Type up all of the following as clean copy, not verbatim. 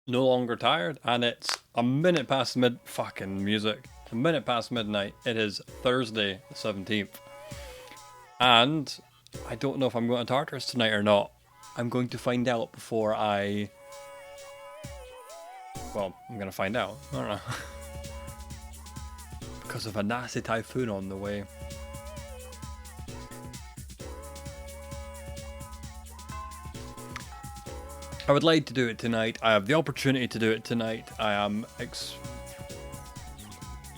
No longer tired, and it's a minute past fucking music. A minute past midnight. It is Thursday the 17th. And I don't know if I'm going to Tartarus tonight or not. I'm going to find out before I... Well, I'm going to find out. I don't know. Because of a nasty typhoon on the way. I would like to do it tonight. I have the opportunity to do it tonight. I am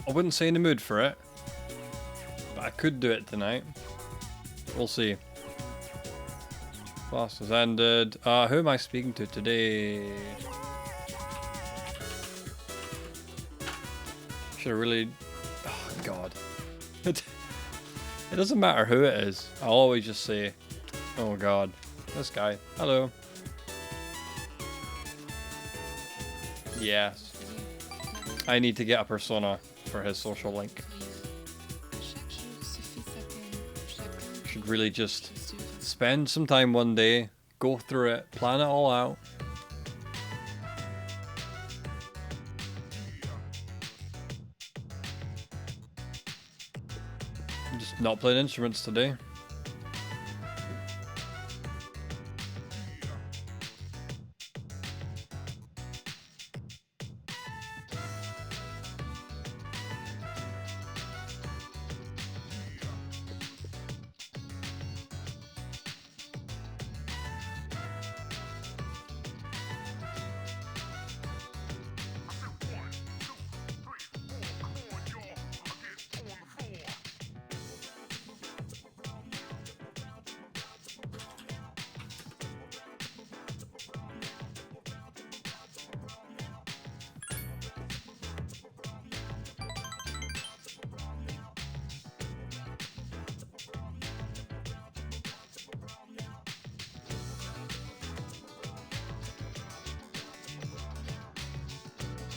I wouldn't say in the mood for it, but I could do it tonight. We'll see. Class has ended. Who am I speaking to today? Should I really... Oh, God. It doesn't matter who it is. I'll always just say, oh, God. This guy. Hello. Yes. I need to get a persona for his social link. Should really just spend some time one day, go through it, plan it all out. I'm just not playing instruments today.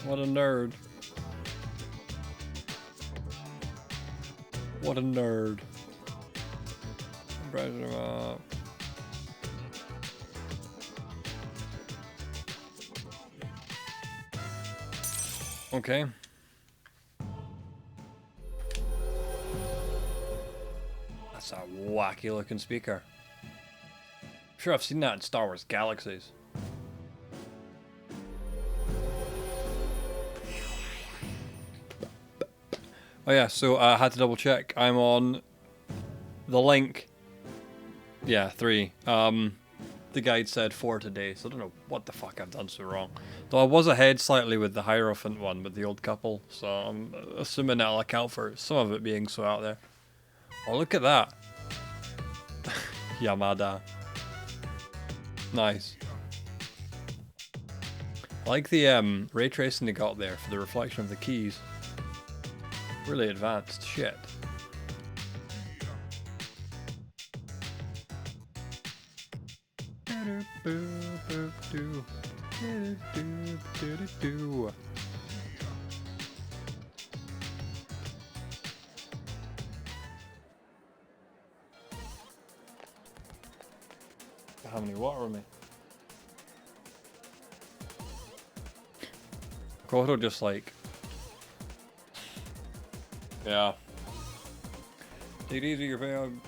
What a nerd. What a nerd. Brush him up. Okay. That's a wacky looking speaker. I'm sure I've seen that in Star Wars Galaxies. Oh yeah, so I had to double check. I'm on the link. Yeah, 3. The guide said 4 today, so I don't know what the fuck I've done so wrong. Though I was ahead slightly with the Hierophant one with the old couple, so I'm assuming that'll account for some of it being so out there. Oh, look at that. Yamada. Nice. I like the ray tracing they got there for the reflection of the keys. Really advanced shit. How many water on me? Kodo just like... Yeah. Take it easy, your fam.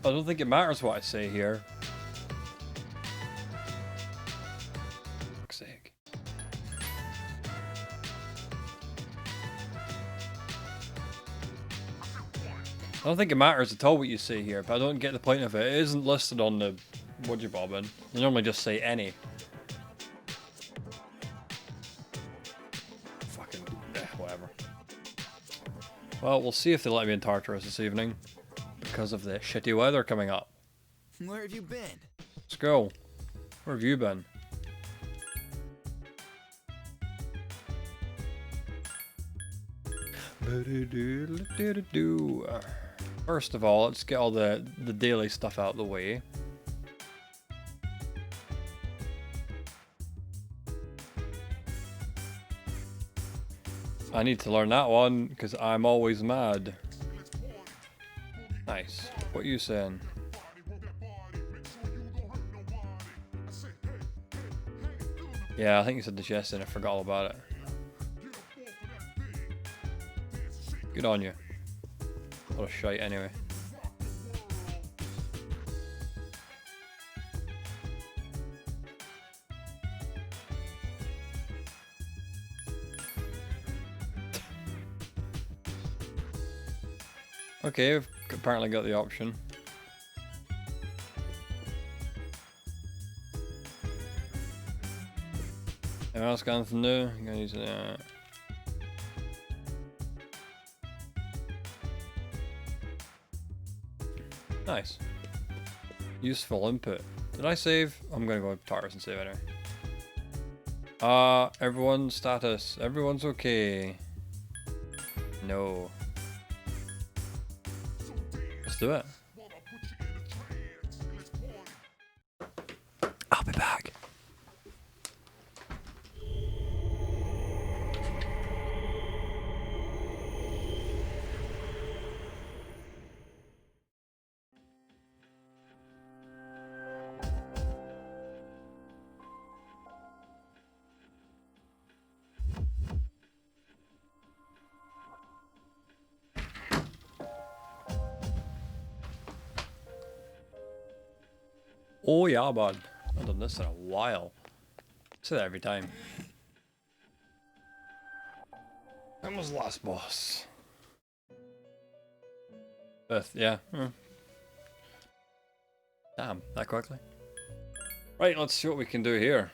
I don't think it matters what I say here. For fuck's sake. I don't think it matters at all what you say here, but I don't get the point of it. It isn't listed on the what'd-you-bobbin. They normally just say any. Fucking whatever. Well, we'll see if they let me in Tartarus this evening. because of the shitty weather coming up. Where have you been? Let's go. Where have you been? First of all, let's get all the daily stuff out of the way. I need to learn that one because I'm always mad. Nice. What are you saying? Yeah, I think you said this yesterday and I forgot all about it. Good on you. What a shite anyway. Okay, we've apparently got the option. Anyone else got anything new? I'm gonna use it. Nice. Useful input. Did I save? I'm gonna go with Tartarus and save anyway. Everyone's status. Everyone's okay. No. Let's do it. I'll be back. Oh yeah, bud. I've done this in a while. I say that every time. When was the last boss? 5th, yeah. Damn, that quickly. Right, let's see what we can do here.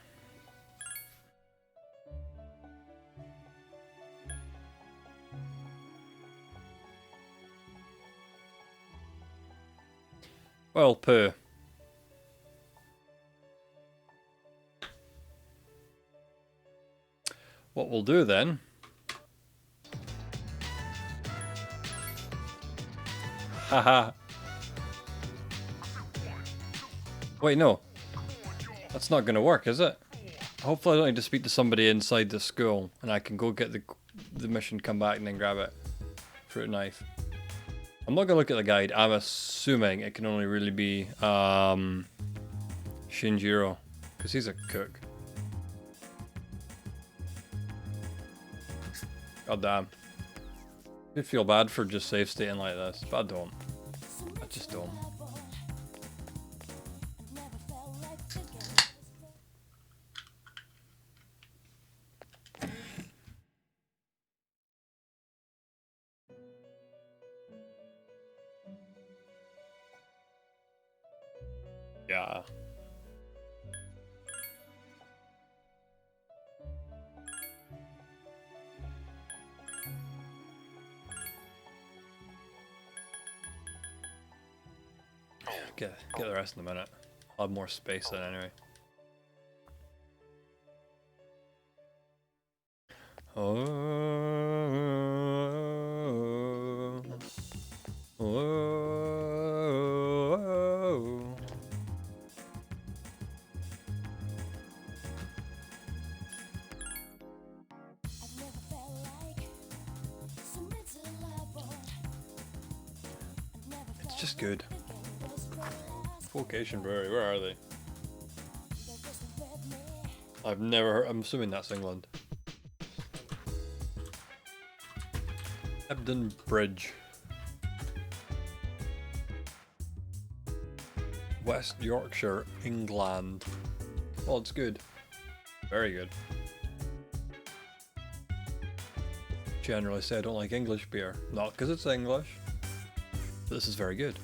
Well, poo. What we'll do then... Haha. Wait, no. That's not gonna work, is it? Hopefully I don't need to speak to somebody inside the school and I can go get the mission, come back and then grab it. Fruit knife. I'm not gonna look at the guide. I'm assuming it can only really be Shinjiro, because he's a cook. God damn. I feel bad for just save stating like this, but I don't. I just don't. Yeah. Get the rest in a minute. I'll have more space then anyway. Oh. It's just good. Vocation Brewery, where are they? I've never heard, I'm assuming that's England. Hebden Bridge. West Yorkshire, England. Well, it's good. Very good. Generally say I don't like English beer. Not because it's English. But this is very good.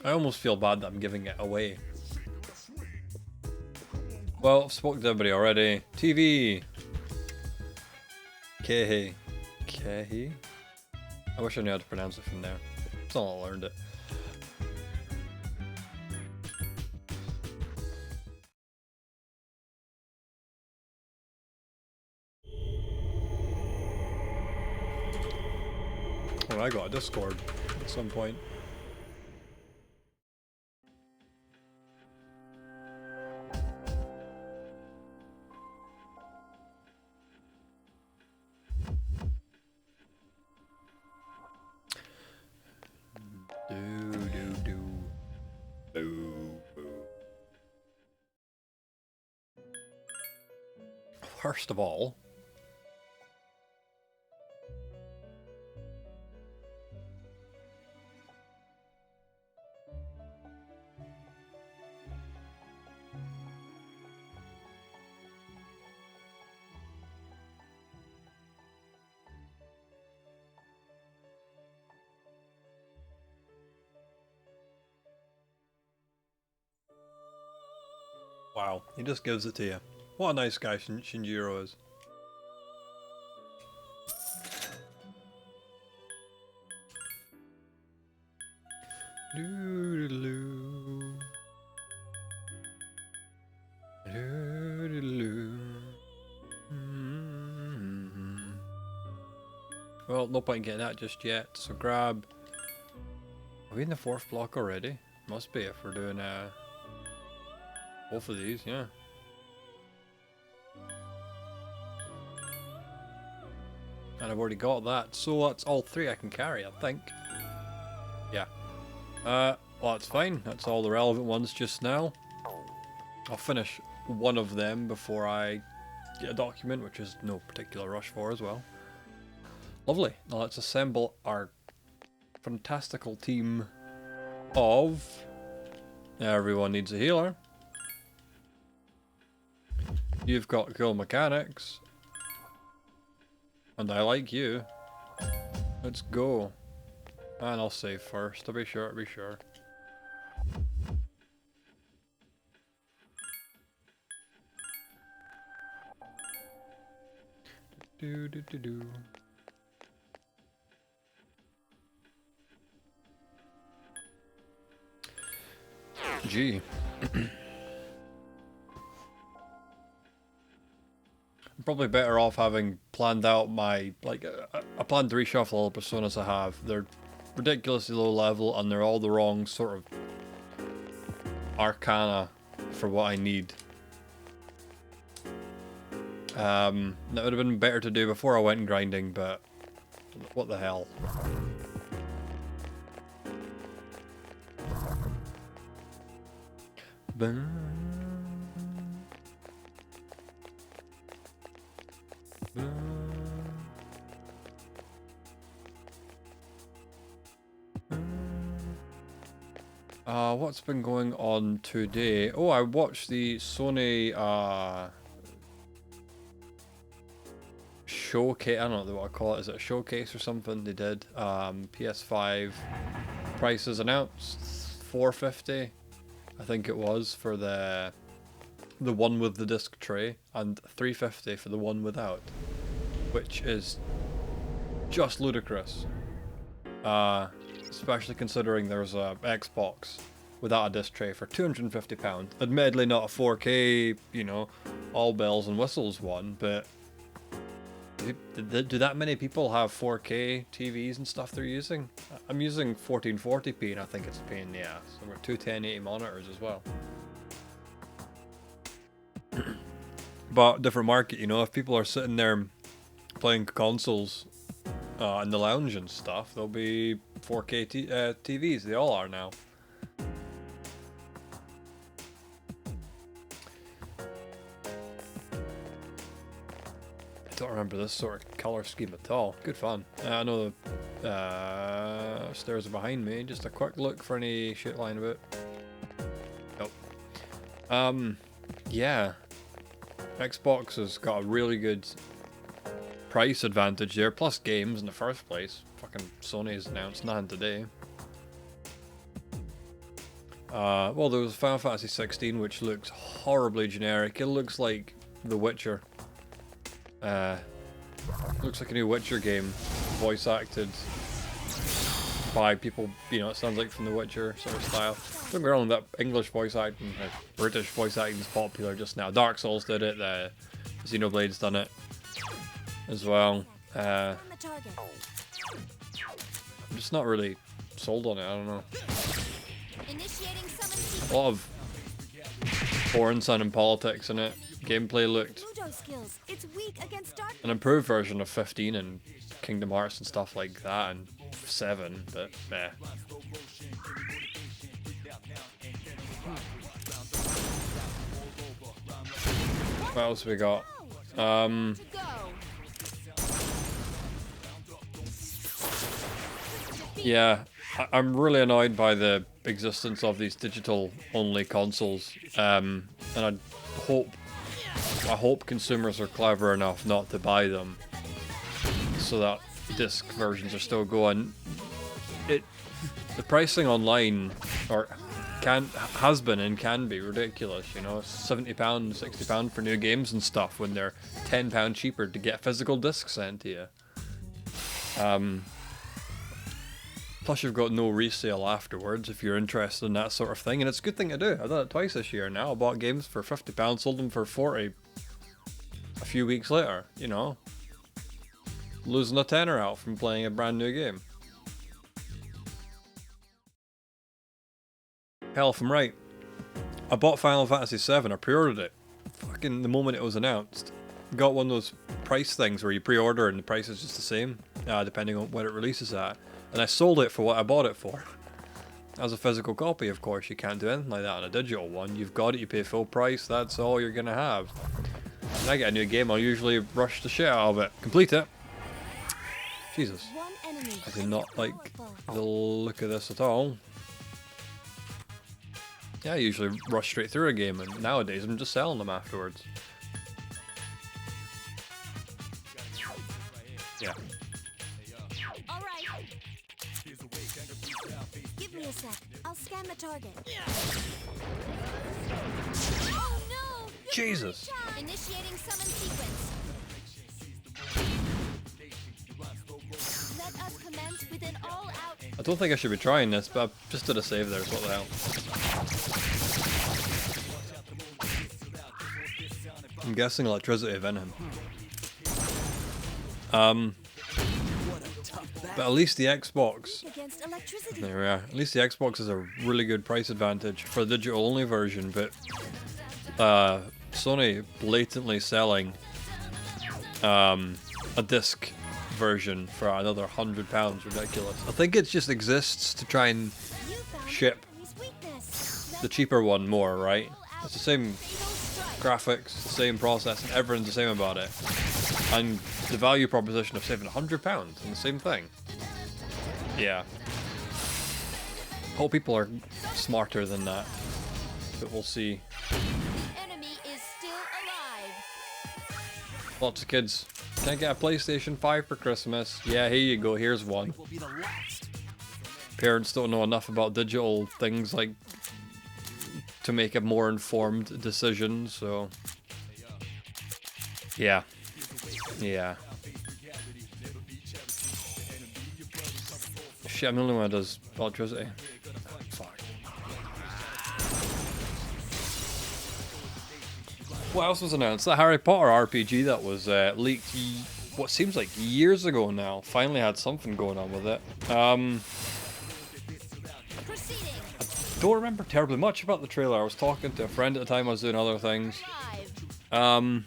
I almost feel bad that I'm giving it away. Well, I've spoken to everybody already. TV. Kehi. Kehi? I wish I knew how to pronounce it from there. Still not learned it. Oh, I got a Discord at some point. First of all, wow, he just gives it to you. What a nice guy Shinjiro is. Doo-doo-doo. Doo-doo-doo. Well, no point in getting that just yet, so grab... Are we in the 4th block already? Must be if we're doing both of these, yeah. And I've already got that, so that's all 3 I can carry, I think. Yeah. Well, that's fine. That's all the relevant ones just now. I'll finish one of them before I get a document, which is no particular rush for as well. Lovely. Now let's assemble our fantastical team of... Everyone needs a healer. You've got cool mechanics. And I like you. Let's go. And I'll save first, to be sure, to be sure. Do do do do. Gee. I'm probably better off having planned out my, like, I planned to reshuffle all the personas I have. They're ridiculously low level and they're all the wrong sort of arcana for what I need. That would have been better to do before I went grinding, but what the hell. What's been going on today? Oh, I watched the Sony showcase. I don't know what I call it. Is it a showcase or something? They did. PS5 prices announced. $450, I think it was, for the one with the disc tray, and $350 for the one without, which is just ludicrous. Especially considering there's a Xbox without a disc tray for £250. Admittedly not a 4K, you know, all bells and whistles one, but do that many people have 4K TVs and stuff they're using? I'm using 1440p and I think it's a pain in the ass. I've got two 1080 monitors as well. But different market, you know, if people are sitting there playing consoles in the lounge and stuff, there'll be 4K TVs. They all are now. I don't remember this sort of color scheme at all. Good fun. I know the stairs are behind me. Just a quick look for any shit lying about. Nope. Yeah. Xbox has got a really good price advantage there, plus games in the first place. Fucking Sony's announced nothing today. Well, there was Final Fantasy 16, which looks horribly generic. It looks like The Witcher. Looks like a new Witcher game, voice acted by people, you know, it sounds like from The Witcher sort of style. Don't get me wrong, that English voice acting, British voice acting is popular just now. Dark Souls did it, Xenoblade's done it as well. I'm just not really sold on it, I don't know. A lot of foreign sounding politics in it. Gameplay looked an improved version of 15 and Kingdom Hearts and stuff like that, and 7, but meh. What else we got? Yeah, I'm really annoyed by the existence of these digital-only consoles, and I hope consumers are clever enough not to buy them, so that disc versions are still going. The pricing online, has been and can be ridiculous. You know, £70, £60 for new games and stuff when they're £10 cheaper to get physical discs sent to you. Plus, you've got no resale afterwards if you're interested in that sort of thing, and it's a good thing to do. I've done it twice this year now. I bought games for £50, sold them for 40 a few weeks later, you know. Losing a tenner out from playing a brand new game. Hell, if I'm right, I bought Final Fantasy 7, I pre-ordered it fucking the moment it was announced. Got one of those price things where you pre-order and the price is just the same, depending on when it releases at. And I sold it for what I bought it for. As a physical copy, of course, you can't do anything like that on a digital one. You've got it, you pay full price, that's all you're gonna have. When I get a new game, I'll usually rush the shit out of it. Complete it. Jesus. I do not like the look of this at all. Yeah, I usually rush straight through a game, and nowadays I'm just selling them afterwards. Yeah. Give me a sec. I'll scan the target. Oh no! Jesus. Initiating summon sequence. Let us commence with an all-out. I don't think I should be trying this, but I just did a save there, so what the hell. I'm guessing electricity venom. But at least the Xbox, there we are, at least the Xbox has a really good price advantage for the digital only version, but Sony blatantly selling a disc version for another £100, ridiculous. I think it just exists to try and ship the cheaper one more, right? It's the same graphics, the same processing, everyone's the same about it. And the value proposition of saving £100 on the same thing. Yeah. Hope people are smarter than that. But we'll see. Enemy is still alive. Lots of kids. Can I get a PlayStation 5 for Christmas? Yeah, here you go, here's one. Parents don't know enough about digital things like to make a more informed decision, so yeah. Yeah. Shit, I'm the only one that does electricity. Fuck. What else was announced? The Harry Potter RPG that was leaked what seems like years ago now. Finally had something going on with it. I don't remember terribly much about the trailer. I was talking to a friend at the time, I was doing other things. I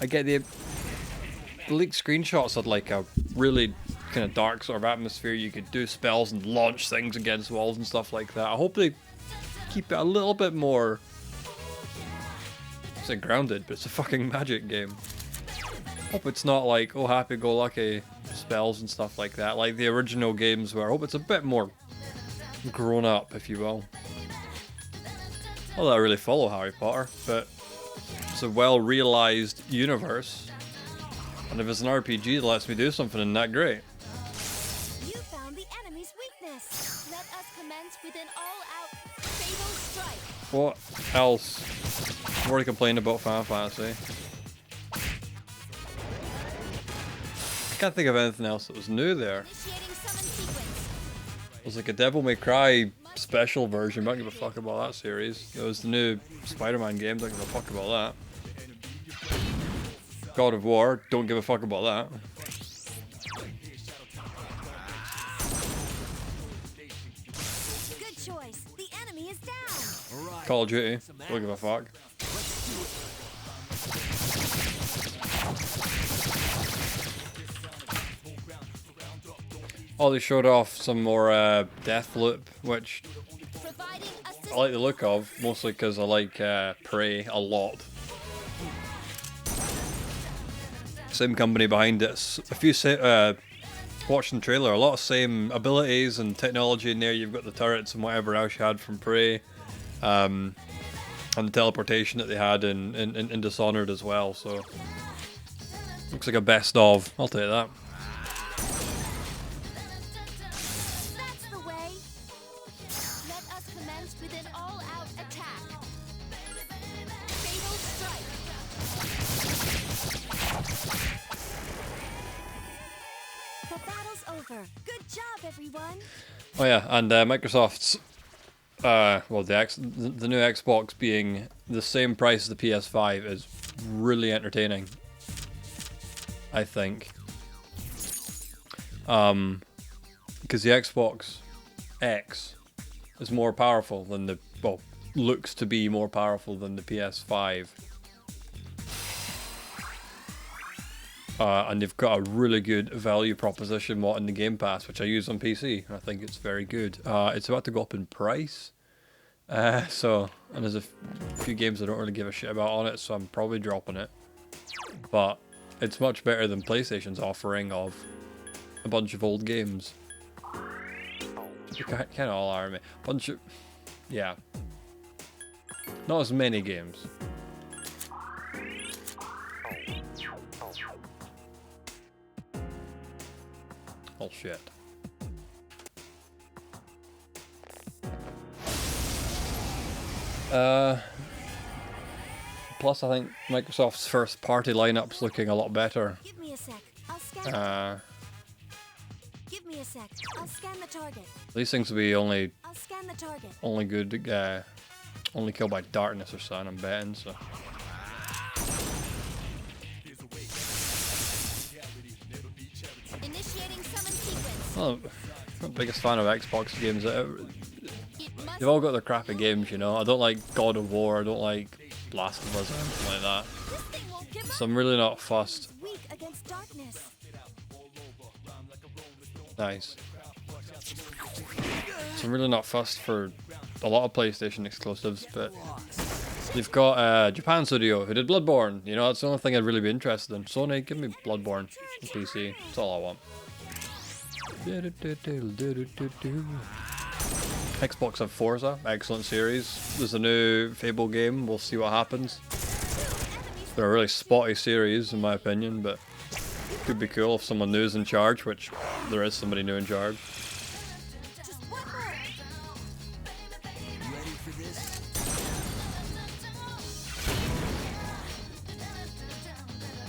get the leaked screenshots had like a really kind of dark sort of atmosphere. You could do spells and launch things against walls and stuff like that. I hope they keep it a little bit more, I say grounded, but it's a fucking magic game. Hope it's not like, oh, happy-go-lucky spells and stuff like that, like the original games were. I hope it's a bit more grown up, if you will. Not that I really follow Harry Potter, but it's a well-realized universe. And if it's an RPG that lets me do something in that, great. You found the enemy enemy's weakness. Let us commence with an all-out fatal strike. What else? I've already complained about Final Fantasy. I can't think of anything else that was new there. Initiating summon sequence. It was like a Devil May Cry special version. Don't give a fuck about that series. There was the new Spider-Man game. Don't give a fuck about that. God of War. Don't give a fuck about that. Good choice. The enemy is down. Call of Duty. Don't give a fuck. Oh, they showed off some more Deathloop, which Providing assist. I like the look of, mostly because I like Prey a lot. Same company behind it. If you say, watching the trailer, a lot of same abilities and technology in there. You've got the turrets and whatever else you had from Prey, and the teleportation that they had in Dishonored as well. So looks like a best of. I'll take that. That's the way. Let us commence with an all-out attack. Fatal strike. The battle's over. Good job, everyone. Oh yeah, and Microsoft's well, the new Xbox being the same price as the PS5 is really entertaining, I think. Because the Xbox X is more powerful than the, well, looks to be more powerful than the PS5. And they've got a really good value proposition in the Game Pass, which I use on PC, and I think it's very good. It's about to go up in price, and there's a few games I don't really give a shit about on it, so I'm probably dropping it. But it's much better than PlayStation's offering of a bunch of old games. Kind of all are, mate. Bunch of, yeah, not as many games. Oh shit. Plus I think Microsoft's first party lineup's looking a lot better. Give me a sec. I'll scan. Give me a sec. I'll scan the target. These things will be only I'll scan the target. good, only killed by darkness or something, I'm betting, so. Initiating summon sequence. Well, I'm not the biggest fan of Xbox games. It They've all got their crappy games, you know. I don't like God of War, I don't like Last of Us or anything like that. This thing won't give up. So I'm really not fussed. Weak against darkness. Nice. So I'm really not fussed for a lot of PlayStation exclusives, but they've got Japan Studio who did Bloodborne. You know, that's the only thing I'd really be interested in. Sony, give me Bloodborne on PC. That's all I want. Xbox have Forza, excellent series. There's a new Fable game, we'll see what happens. They're a really spotty series in my opinion, but it could be cool if someone new is in charge, which there is somebody new in charge. Just one more. Ready for this?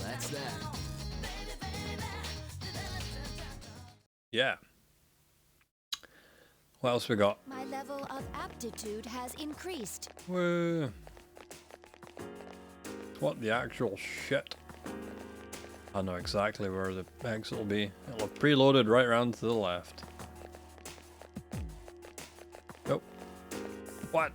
That's that. Yeah. What else we got? My level of aptitude has increased. Woo. What the actual shit? I know exactly where the exit will be. It'll have preloaded right around to the left. Nope. What?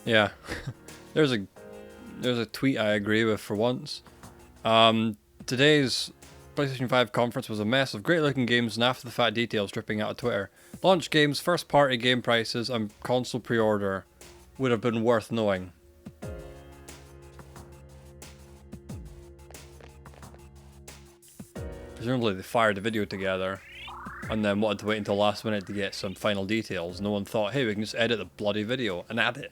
Yeah. There's a tweet I agree with for once. Today's PlayStation 5 conference was a mess of great-looking games and after-the-fact details dripping out of Twitter. Launch games, first-party game prices, and console pre-order would have been worth knowing. Presumably they fired the video together and then wanted to wait until last minute to get some final details. No one thought, hey, we can just edit the bloody video and add it.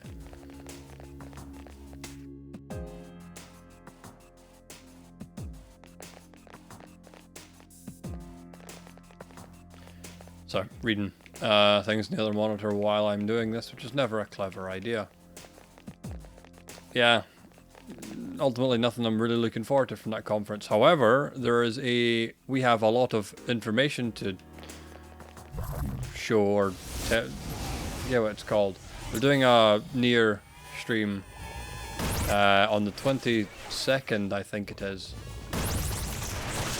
So, reading things in the other monitor while I'm doing this, which is never a clever idea. Yeah, ultimately nothing I'm really looking forward to from that conference. However, we have a lot of information to show or yeah, what it's called. We're doing a near stream on the 22nd, I think it is.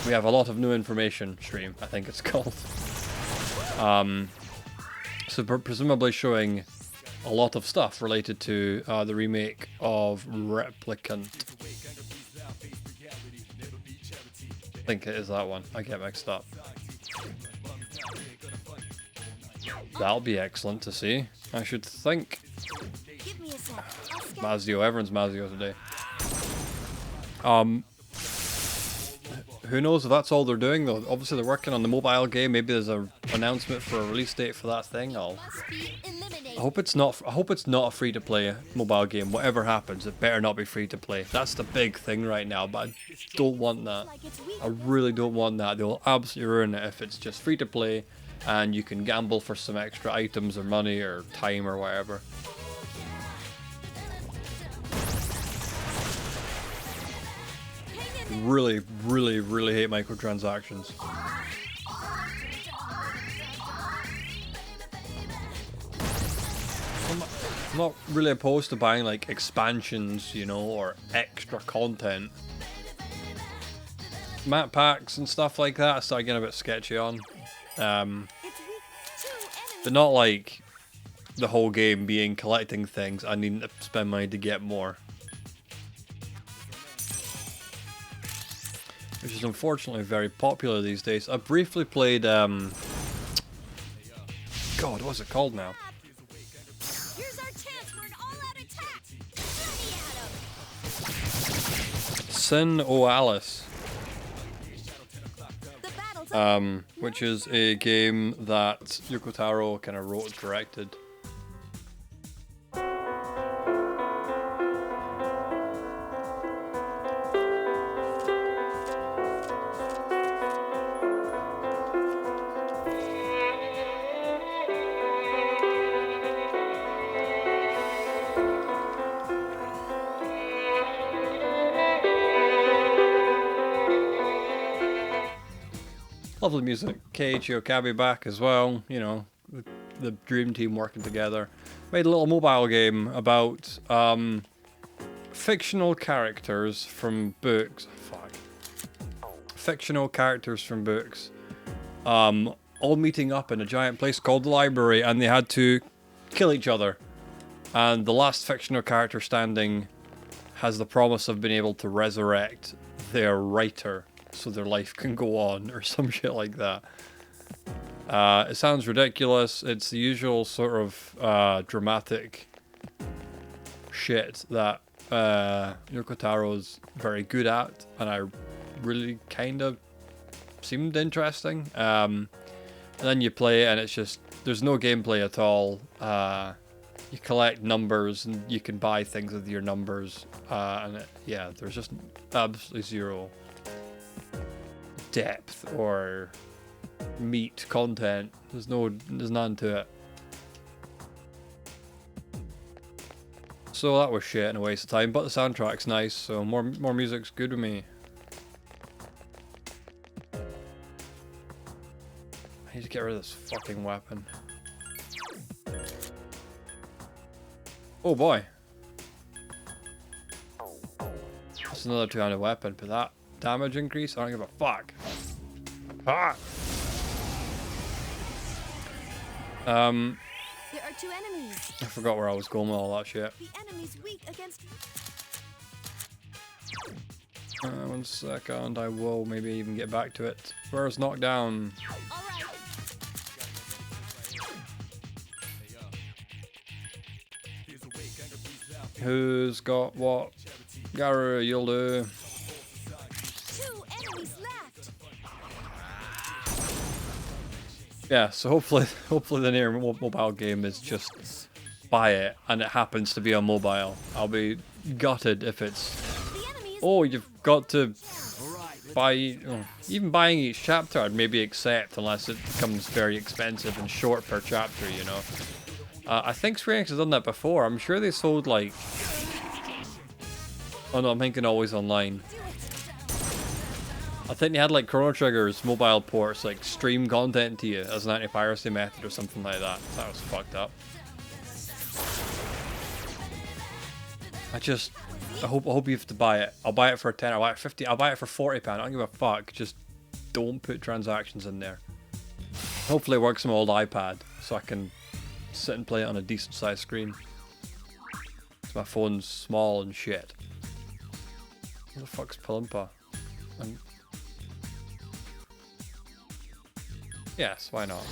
We have a lot of new information stream, I think it's called. So presumably showing a lot of stuff related to the remake of Replicant. I think it is that one. I get mixed up. That'll be excellent to see. I should think. Give me a sec. I'll scan. Mazio, everyone's Mazio today. Who knows if that's all they're doing though? Obviously they're working on the mobile game. Maybe there's an announcement for a release date for that thing. I hope it's not. I hope it's not a free-to-play mobile game. Whatever happens, it better not be free-to-play. That's the big thing right now. But I don't want that. I really don't want that. They'll absolutely ruin it if it's just free-to-play, and you can gamble for some extra items or money or time or whatever. Really, really, really hate microtransactions. I'm not really opposed to buying like expansions, you know, or extra content. Map packs and stuff like that I start getting a bit sketchy on. But not like the whole game being collecting things. I need to spend money to get more. Which is unfortunately very popular these days. I briefly played, God, what's it called now? Here's our chance for an all-out attack. Sin O Alice. The battle's Which is a game that Yoko Taro kind of wrote and directed. Lovely music. Keiichi Okabe back as well, you know, the dream team working together. Made a little mobile game about fictional characters from books. Fuck. Fictional characters from books. All meeting up in a giant place called the library, and they had to kill each other. And the last fictional character standing has the promise of being able to resurrect their writer, so their life can go on, or some shit like that. It sounds ridiculous. It's the usual sort of dramatic shit that Yoko Taro's very good at, and I really kind of seemed interesting. And then you play it, and it's just, there's no gameplay at all. You collect numbers, and you can buy things with your numbers, and yeah, there's just absolutely zero depth or meat content. There's none to it. So that was shit and a waste of time, but the soundtrack's nice, so more music's good with me. I need to get rid of this fucking weapon. Oh boy. That's another two-handed weapon, but that damage increase? I don't give a fuck. Ah! There are two enemies. I forgot where I was going with all that shit. The enemy's weak against. 1 second, I will maybe even get back to it. Where's knockdown? All right. Who's got what? Garu, you'll do. 2 enemies left. Yeah, so hopefully the near mobile game is just buy it and it happens to be on mobile. I'll be gutted if it's, The enemy is oh, you've got to buy, oh, even buying each chapter I'd maybe accept unless it becomes very expensive and short per chapter, you know. I think Square Enix has done that before. I'm sure they sold like, oh no, I'm thinking Always Online. I think they had like Chrono Trigger's mobile ports like stream content to you as an anti-piracy method or something like that. That was fucked up. I hope you have to buy it. I'll buy it for 10, I'll buy it 50, I'll buy it for £40. I don't give a fuck. Just don't put transactions in there. Hopefully it works on my old iPad so I can sit and play it on a decent sized screen. So my phone's small and shit. Who the fuck's Palumpa? Yes, why not?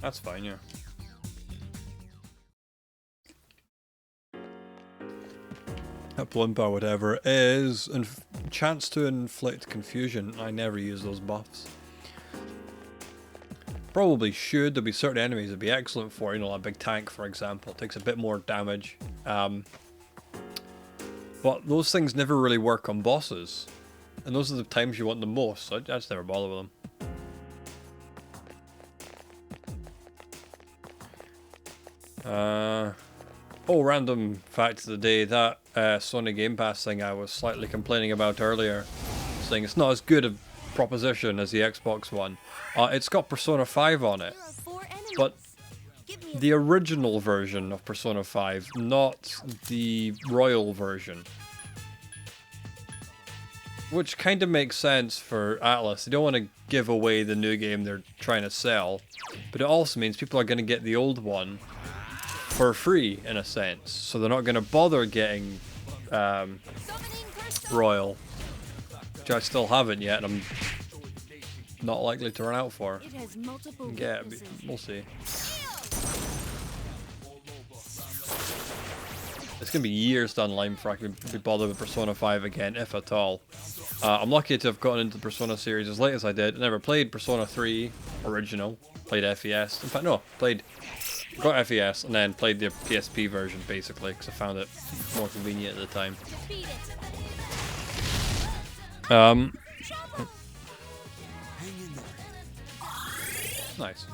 That's fine, yeah. Palumpa, whatever it is, and chance to inflict confusion. I never use those buffs. Probably should. There'll be certain enemies that'd be excellent for, you know, a big tank, for example. It takes a bit more damage. But those things never really work on bosses. And those are the times you want them most, so I just never bother with them. Oh, random fact of the day, that Sony Game Pass thing I was slightly complaining about earlier, saying it's not as good a proposition as the Xbox One. It's got Persona 5 on it, There are 4 enemies. but Give me a the original version of Persona 5, not the Royal version. Which kind of makes sense for Atlas. They don't want to give away the new game they're trying to sell, but it also means people are going to get the old one for free, in a sense. So they're not going to bother getting summoning person. Royal, which I still haven't yet, and I'm not likely to run out for. It has multiple Yeah, weaknesses. we'll see. It's going to be years down the line before I can be bothered with Persona 5 again, if at all. I'm lucky to have gotten into the Persona series as late as I did. I never played Persona 3 original, played FES. In fact, no, got FES and then played the PSP version basically because I found it more convenient at the time. Beat it. Nice.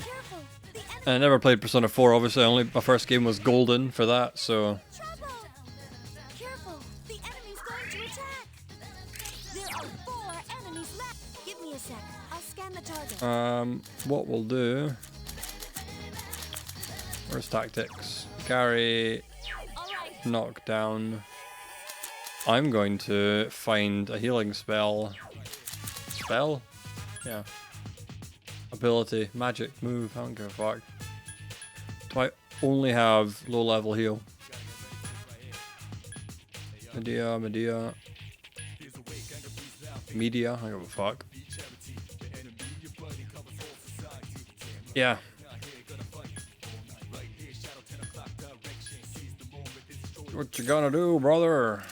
Careful. The enemy. And I never played Persona 4, obviously. My first game was Golden for that, so Trouble. Careful. The enemy's going to attack. There are 4 enemies left. Give me a sec. I'll scan the target. what we'll do. Where's tactics? Carry, All right. knockdown. I'm going to find a healing spell. Spell? Yeah. Ability, magic, move, I don't give a fuck. Do I only have low level heal? Medea. Media, I don't give a fuck. Yeah. What you gonna do, brother?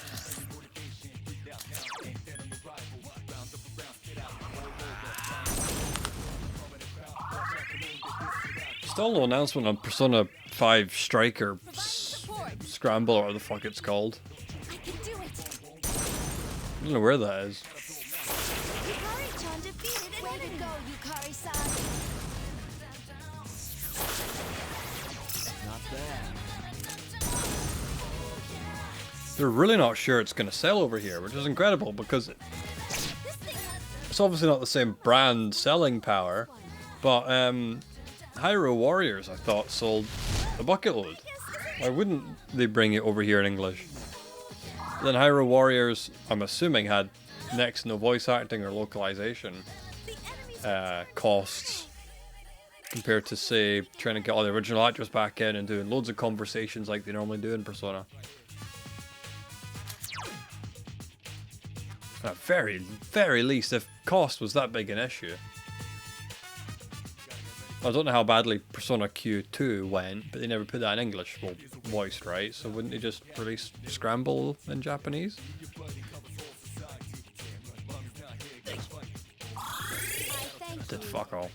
Still no announcement on Persona 5 Striker Scramble or whatever the fuck it's called. I can do it. I don't know where that is. Yukari-chan defeated. Way to go, Yukari-san. Not bad. They're really not sure it's going to sell over here, which is incredible because This thing. it's obviously not the same brand selling power, but Hyrule Warriors I thought sold a bucket load. Why wouldn't they bring it over here in English? Then Hyrule Warriors, I'm assuming, had next to no voice acting or localization costs compared to, say, trying to get all the original actors back in and doing loads of conversations like they normally do in Persona. At very least, if cost was that big an issue. I don't know how badly Persona Q2 went, but they never put that in English, well, voiced, right? So wouldn't they just release Scramble in Japanese? Did fuck all. 2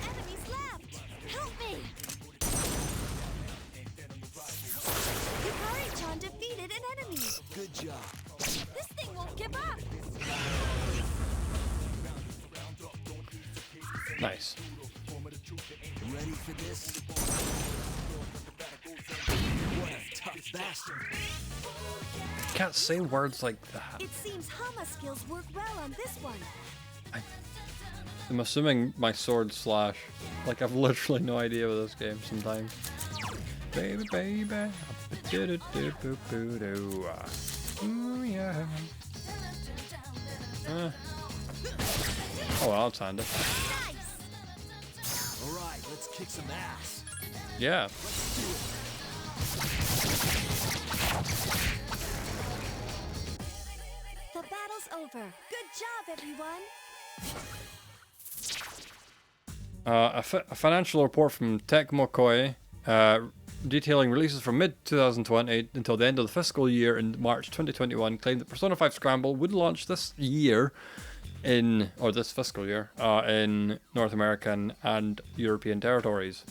enemies left. Help me. Yukari-chan defeated an enemy. Good job. This thing won't give up. Nice. Ready for this? What a tough bastard. Can't say words like that. It seems Hama skills work well on this one. I'm assuming my sword slash. Like, I've literally no idea with this game sometimes. Baby, baby. Ooh, yeah. Oh, well, I'll find it. Nice. All right, let's kick some ass. Yeah. The battle's over. Good job, everyone. A financial report from Tecmo Koei detailing releases from mid-2020 until the end of the fiscal year in March 2021 claimed that Persona 5 Scramble would launch this year this fiscal year in North American and European territories.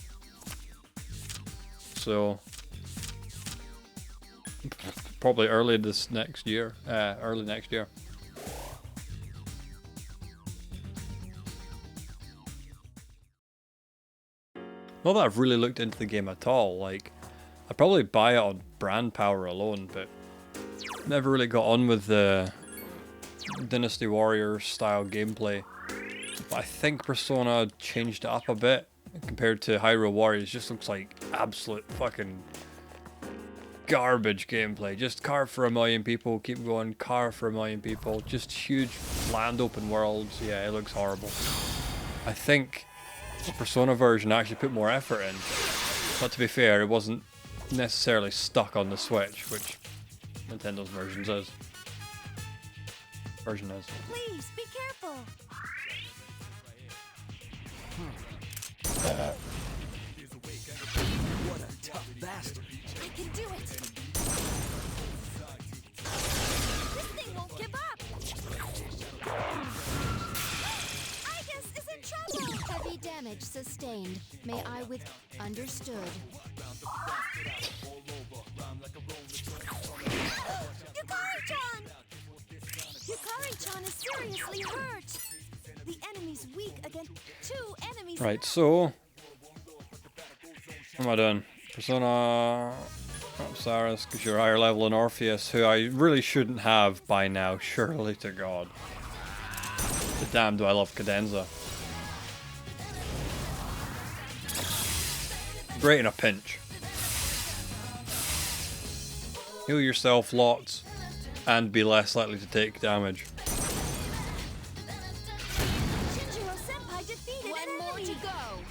So probably early next year. Not that I've really looked into the game at all. Like, I'd probably buy it on brand power alone, but never really got on with the Dynasty Warriors style gameplay. But I think Persona changed it up a bit compared to Hyrule Warriors. Just looks like absolute fucking garbage gameplay. Just carve for 1,000,000 people, keep going, carve for 1,000,000 people. Just huge land open worlds. Yeah, it looks horrible. I think the Persona version actually put more effort in. But to be fair, it wasn't necessarily stuck on the Switch, which Nintendo's version is. Please be careful. What a tough bastard. I can do it. This thing won't give up. Igus is in trouble. Heavy damage sustained. May I with understood. Yukari-chan! Yukari-chan is seriously hurt. The enemy's weak against 2 enemies. Right, so what am I doing? Persona Saris, because you're higher level than Orpheus, who I really shouldn't have by now, surely to God. But damn, do I love Cadenza. Great in a pinch. Heal yourself lots and be less likely to take damage. Shinjiro-senpai defeated an enemy. One more to go.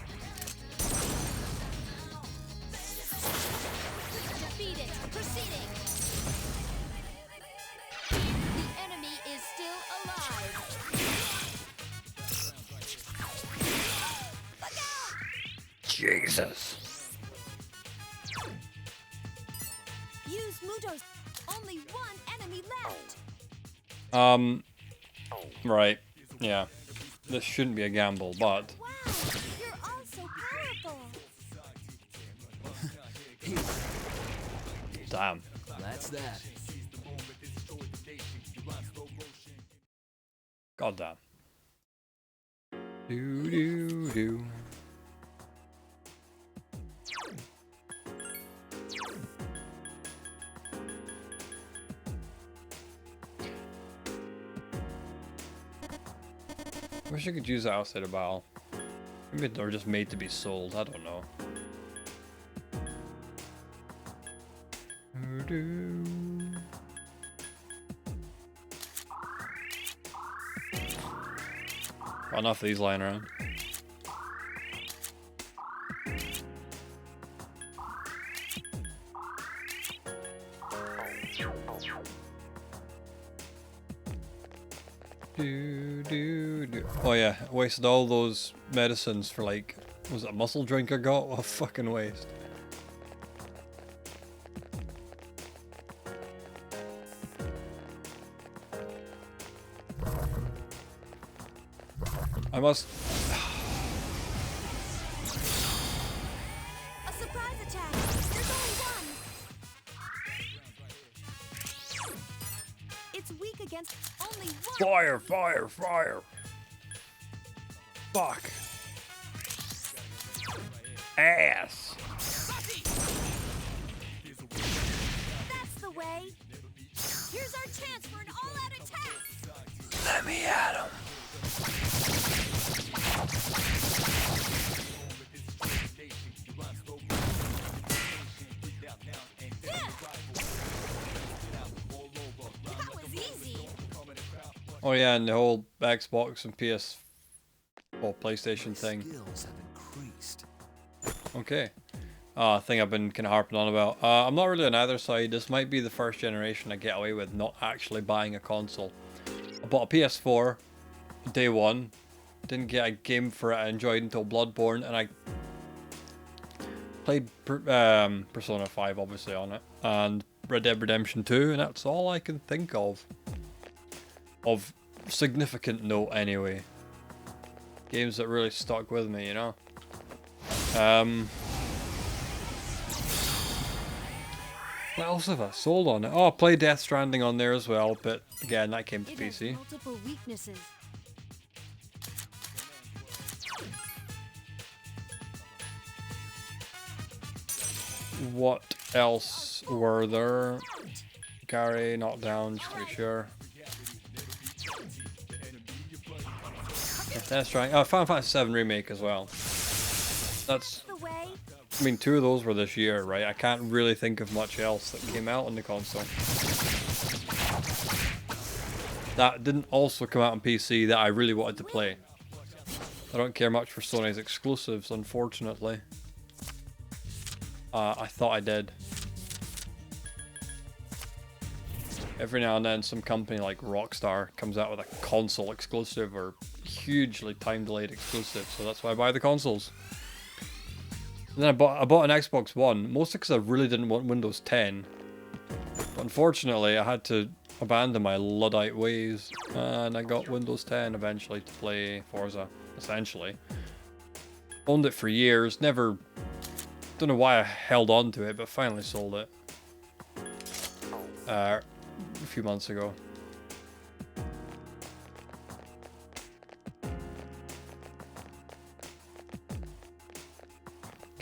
Defeated. Proceeding. The enemy is still alive. Look out! Jesus. Use Muto's. Only 1 enemy left. Right. Yeah. This shouldn't be a gamble, but Wow, you're all so powerful. damn. That's that. God damn. Do do do. I wish I could use that outside a battle. Maybe they're just made to be sold, I don't know. Do-do. Got enough of these lying around. Oh yeah, wasted all those medicines for like, was it a muscle drink I got? What a fucking waste. I must... A surprise attack. There's only one. It's weak against only one. Fire, fire, fire! Fuck. Ass! That's the way. Here's our chance for an all-out attack. Let me at him. That was easy. Oh yeah, and the whole Xbox and PS or PlayStation thing. Skills have increased. Okay. Thing I've been kind of harping on about. I'm not really on either side. This might be the first generation I get away with not actually buying a console. I bought a PS4 day one. Didn't get a game for it I enjoyed until Bloodborne, and I played Persona 5 obviously on it, and Red Dead Redemption 2, and that's all I can think of significant note anyway. Games that really stuck with me, you know. What else have I sold on it? Oh, I played Death Stranding on there as well, but again, that came to It has PC. multiple weaknesses. What else were there? Gary, knockdown, just to be sure. Yeah, Death Stranding. Oh, Final Fantasy VII Remake as well. That's... The way. I mean, two of those were this year, right? I can't really think of much else that came out on the console. That didn't also come out on PC that I really wanted to play. I don't care much for Sony's exclusives, unfortunately. I thought I did. Every now and then some company like Rockstar comes out with a console exclusive or hugely time delayed exclusive, so that's why I buy the consoles. And then I bought an Xbox One, mostly because I really didn't want Windows 10. But unfortunately, I had to abandon my Luddite ways, and I got Windows 10 eventually to play Forza, essentially. Owned it for years, never... Don't know why I held on to it, but finally sold it. A few months ago.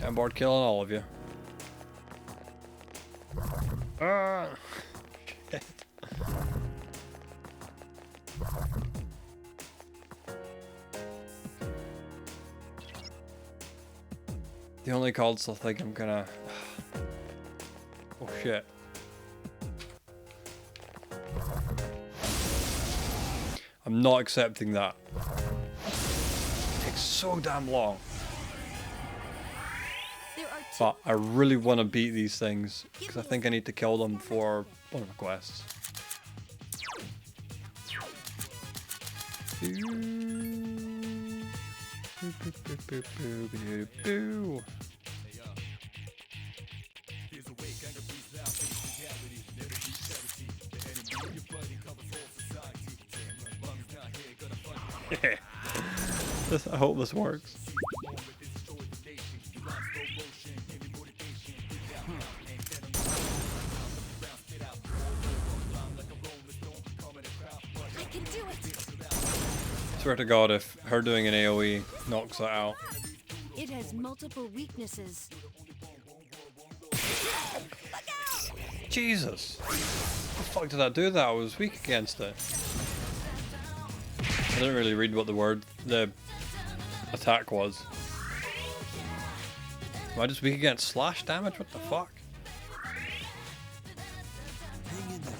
I'm bored killing all of you. Shit. The only console thing I'm gonna... Oh shit. I'm not accepting that. It takes so damn long. There are two. But I really want to beat these things because I think I need to kill them for one of the quests. Yeah. I hope this works. I can do it. Swear to God, if her doing an AoE knocks that out. It has multiple weaknesses. Jesus! What the fuck did that do that? I was weak against it. I didn't really read what the attack was. Am I just weak against slash damage? What the fuck? Hang in there.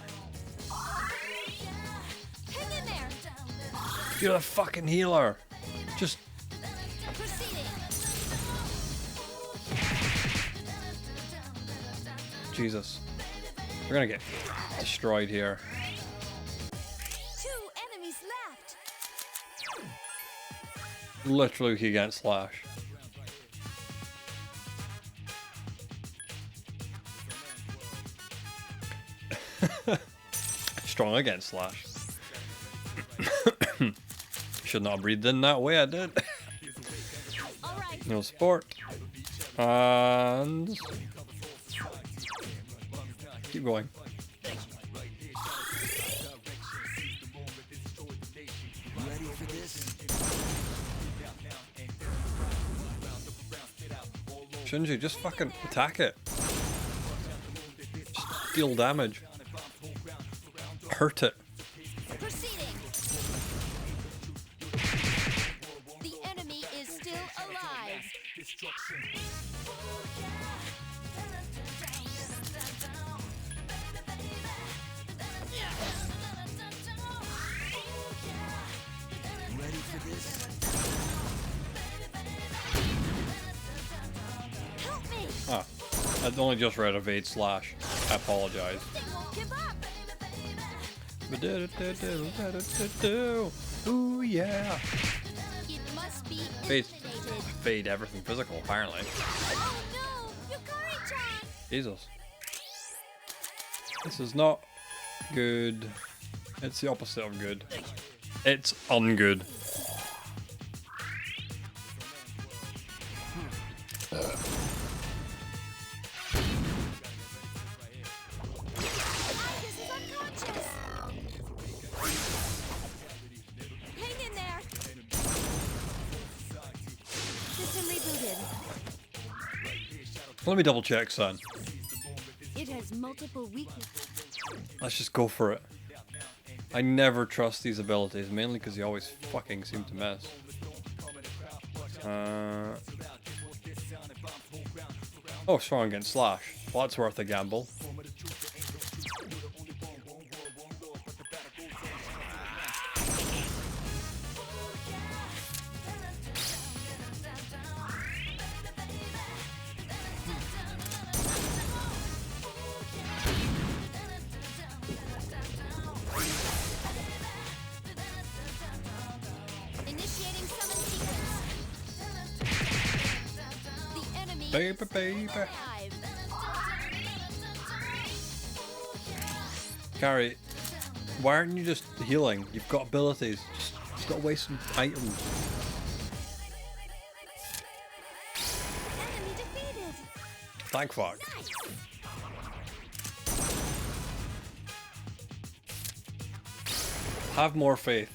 Hang in there. You're a fucking healer! Just... Proceeding. Jesus. We're gonna get destroyed here. 2 enemies left. Literally, we could get Slash. Strong against Slash. Should not have breathed in that way, I did. All right. No support. And... keep going. Ready for this? Shouldn't you just fucking attack it? Just deal damage. Hurt it. Proceeding. The enemy is still alive. Ready for this? Help me. Ah, I only just read evade Slash. I apologize. They won't give up. Ooh yeah. It must be Fade, eliminated. fade everything physical apparently. Oh no, Yukari-chan. Jesus. This is not good. It's the opposite of good. It's ungood. Agus is unconscious. Hang in there. System rebooted. Let me double check, son. It has multiple weaknesses. Let's just go for it. I never trust these abilities, mainly because they always fucking seem to miss. Oh, strong against Slash. Well, that's worth a gamble. Initiating summon sequence. The enemy Baby, is baby. alive. Carrie, why aren't you just healing? You've got abilities. Just gotta waste some items. Enemy defeated. Thank fuck. Nice. Have more faith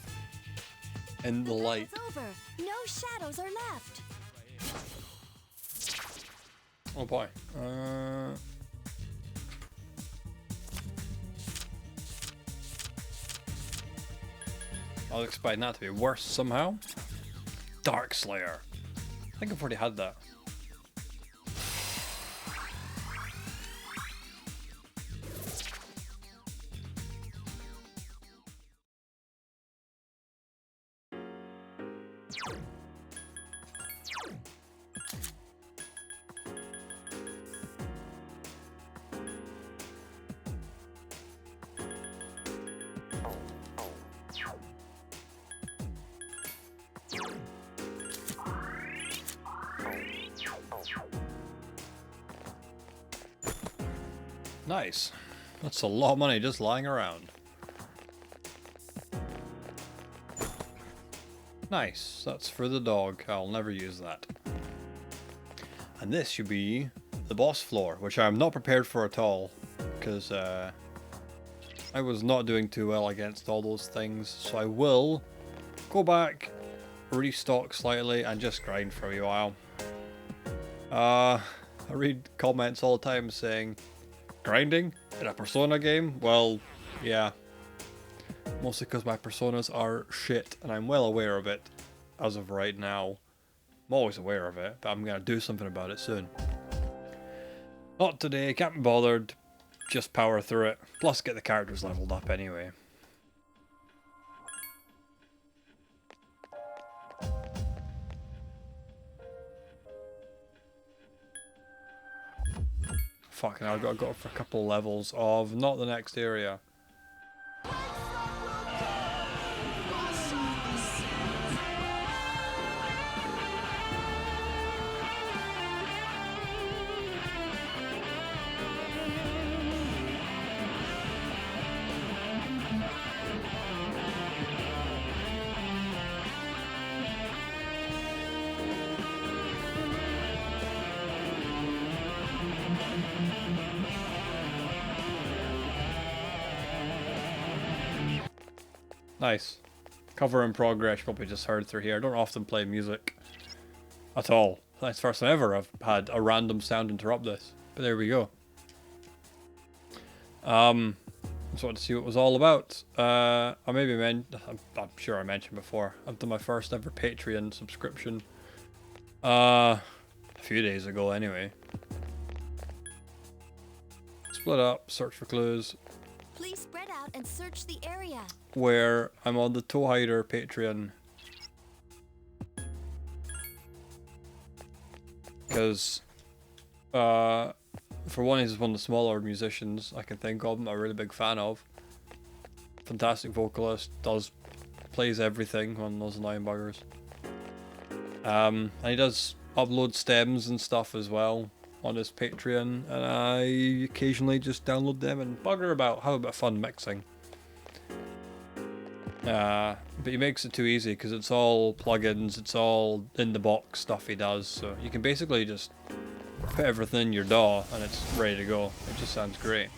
in the light. It's over. No shadows are left. Oh boy. I was expecting that to be worse somehow. Dark Slayer. I think I've already had that. Nice. That's a lot of money just lying around. Nice. That's for the dog. I'll never use that. And this should be the boss floor, which I'm not prepared for at all, because I was not doing too well against all those things. So I will go back, restock slightly, and just grind for a wee while. I read comments all the time saying, grinding in a Persona game? Well, yeah. Mostly because my Personas are shit, and I'm well aware of it as of right now. I'm always aware of it, but I'm going to do something about it soon. Not today, can't be bothered. Just power through it. Plus get the characters leveled up anyway. fucking hell, I've got to go for a couple levels of not the next area. Nice. Cover in progress, probably just heard through here. I don't often play music at all. That's the first time ever I've had a random sound interrupt this. But there we go. Just wanted to see what it was all about. I'm sure I mentioned before, I've done my first ever Patreon subscription. A few days ago anyway. Split up, search for clues. Please spread out and search the area. Where I'm on the Toe Hider Patreon. Because, for one, he's one of the smaller musicians I can think of, I'm a really big fan of. Fantastic vocalist, plays everything, one of those annoying buggers. And he does upload stems and stuff as well on his Patreon, and I occasionally just download them and bugger about, have a bit of fun mixing. But he makes it too easy because it's all plugins, it's all in the box stuff he does, so you can basically just put everything in your DAW and it's ready to go. It just sounds great.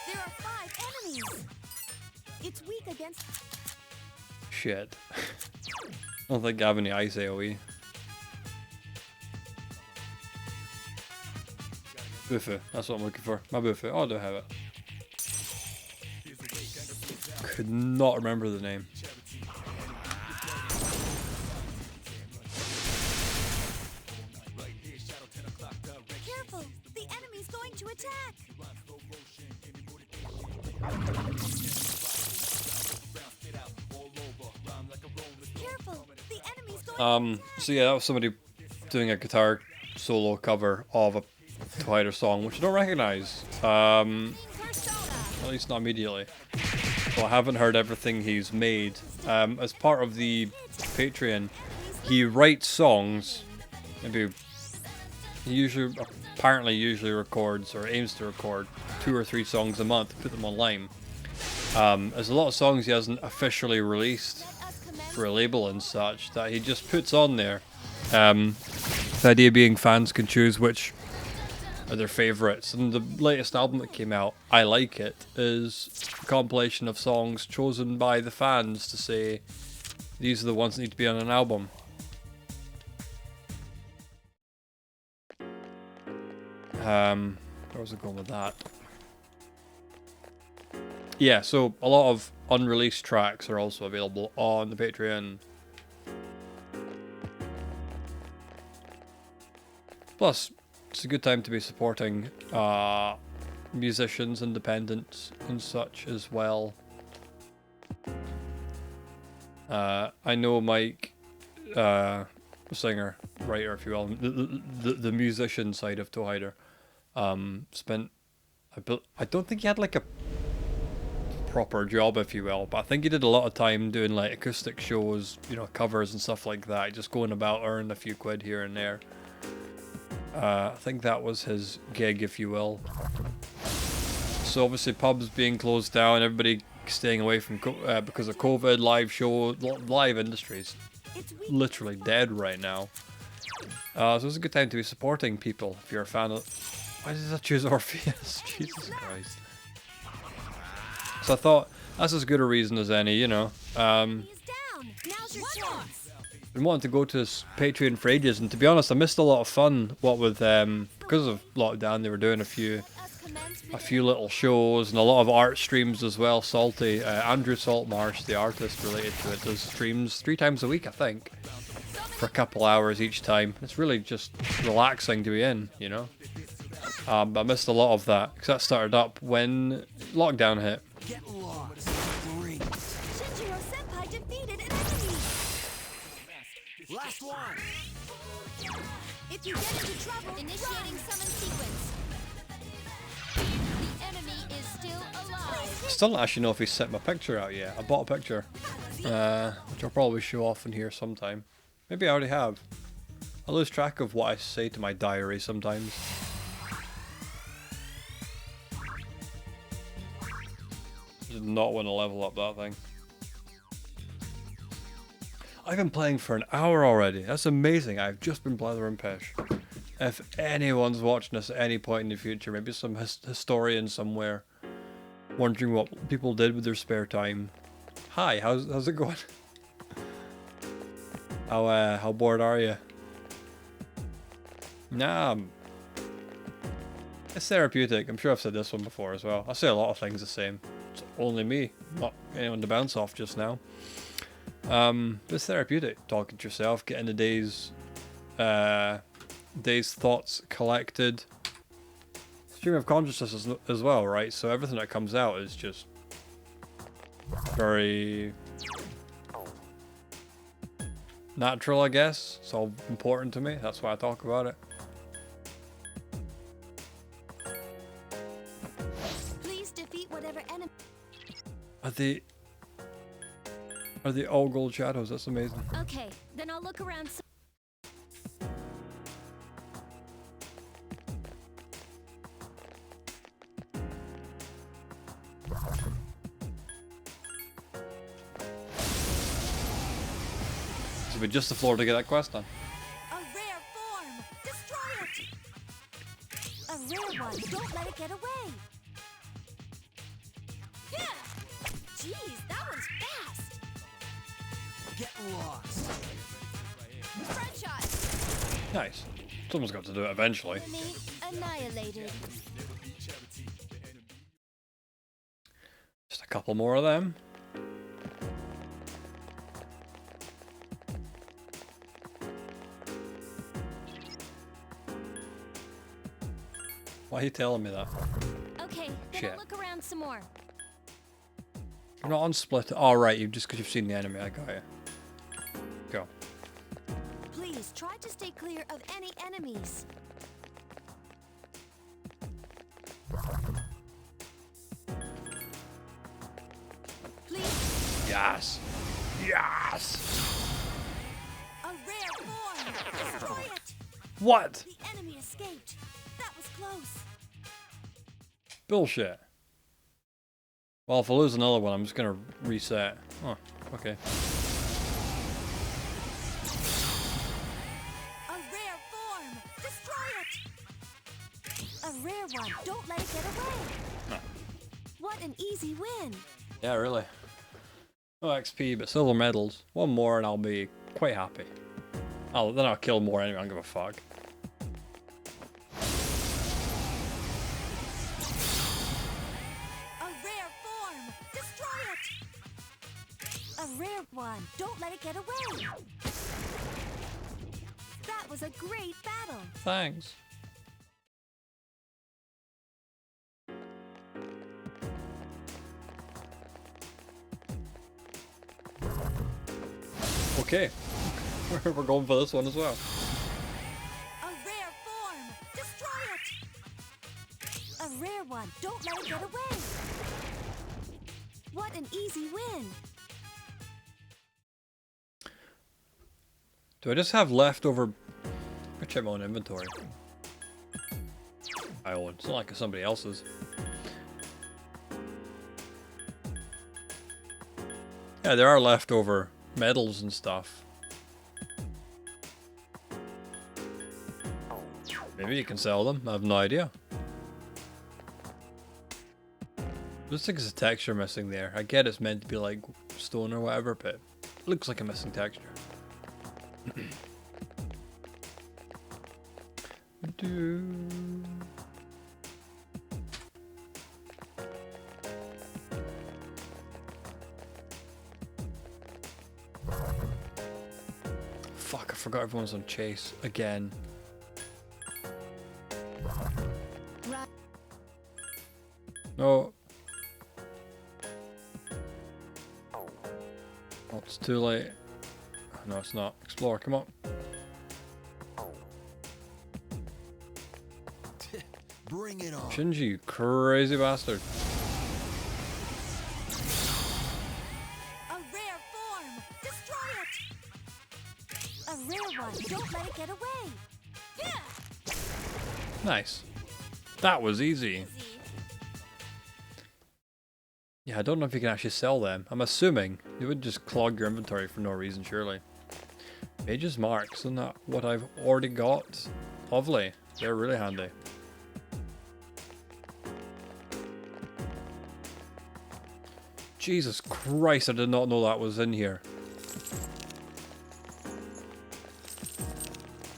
There are 5 enemies. It's weak against. Shit. I don't think I have any ice AoE. Bufu, that's what I'm looking for. My Bufu. Oh, I do have it. Could not remember the name. Careful! The enemy's going to attack! Careful! The enemy's going So yeah, that was somebody doing a guitar solo cover of a Toe Hider song, which I don't recognize. At least not immediately. So I haven't heard everything he's made. As part of the Patreon, he writes songs. Maybe he apparently usually records or aims to record 2 or 3 songs a month, put them online. There's a lot of songs he hasn't officially released for a label and such that he just puts on there. The idea being fans can choose which are their favourites, and the latest album that came out, I Like It, is a compilation of songs chosen by the fans to say these are the ones that need to be on an album. Where was I going with that? Yeah, so a lot of unreleased tracks are also available on the Patreon. Plus, it's a good time to be supporting musicians, independents, and such as well. I know Mike, singer, writer, if you will, the musician side of Toe Hider, spent. I don't think he had like a proper job, if you will, but I think he did a lot of time doing like acoustic shows, you know, covers and stuff like that, just going about earning a few quid here and there. I think that was his gig, if you will. So obviously pubs being closed down, everybody staying away from because of COVID, live industries literally dead right now. So it's a good time to be supporting people if you're a fan of. Why did I choose Orpheus? Jesus Christ. So I thought that's as good a reason as any, you know. Now's your chance. Been wanting to go to his Patreon for ages, and to be honest, I missed a lot of fun. What with because of lockdown, they were doing a few little shows and a lot of art streams as well. Salty, Andrew Saltmarsh, the artist related to it, does streams 3 times a week, I think, for a couple hours each time. It's really just relaxing to be in, you know. But I missed a lot of that because that started up when lockdown hit. Get lost. Great. Shinjiro Senpai defeated an enemy. Last one. If you get into trouble, Initiating summon sequence. The enemy is still alive. Still don't actually know if he set my picture out yet. I bought a picture, which I'll probably show off in here sometime. Maybe I already have. I lose track of what I say to my diary sometimes. Did not want to level up that thing. I've been playing for an hour already. That's amazing. I've just been blathering pish. If anyone's watching this at any point in the future, maybe some historian somewhere wondering what people did with their spare time. Hi, how's it going? How bored are you? Nah, it's therapeutic. I'm sure I've said this one before as well. I say a lot of things the same. It's only me, not anyone to bounce off just now. It's therapeutic. Talking to yourself, getting the day's thoughts collected. Stream of consciousness as well, right? So everything that comes out is just very natural, I guess. It's all important to me. That's why I talk about it. please defeat whatever enemy. Are they all gold shadows? That's amazing. Okay, then I'll look around. So we just the floor to get that quest done. A rare form. Destroy it. A rare one. Don't let it get away. Yeah. Jeez, that one's fast. Get lost. Front shot. Nice. Someone's got to do it eventually. Enemy annihilated. Just a couple more of them. Why are you telling me that? Okay, then Shit. I'll look around some more. You're not on split. Oh, right, you just because you've seen the enemy. I got you. Go. Please try to stay clear of any enemies. Please. Yes. Yes. A rare form. Destroy it. What? The enemy escaped. That was close. Bullshit. Well, if I lose another one, I'm just gonna reset. Oh, okay. A rare form. Destroy it. A rare one. Don't let it get away. Huh. What an easy win. Yeah, really. No XP, but silver medals. One more and I'll be quite happy. Then I'll kill more anyway, I don't give a fuck. A rare form. Destroy it. A rare one. Don't let it get away. That was a great battle. Thanks. Okay. We're going for this one as well. A rare form. Destroy it. A rare one. Don't let it get away. What an easy win. Do I just have leftover? I check my own inventory. I own. It's not like it's somebody else's. Yeah, there are leftover medals and stuff. Maybe you can sell them. I have no idea. Looks like there's a texture missing there. I get it's meant to be like stone or whatever, but it looks like a missing texture. Fuck, I forgot everyone's on chase again. No. Oh, it's too late. No, it's not. Explore, come on. Bring it on. Shinji, you crazy bastard. A rare form. Destroy it. A rare one. Don't let it get away. Yeah. Nice. That was easy. Easy. Yeah, I don't know if you can actually sell them. I'm assuming you would just clog your inventory for no reason, surely. Mage's Marks, isn't that what I've already got? Lovely. They're really handy. Jesus Christ, I did not know that was in here.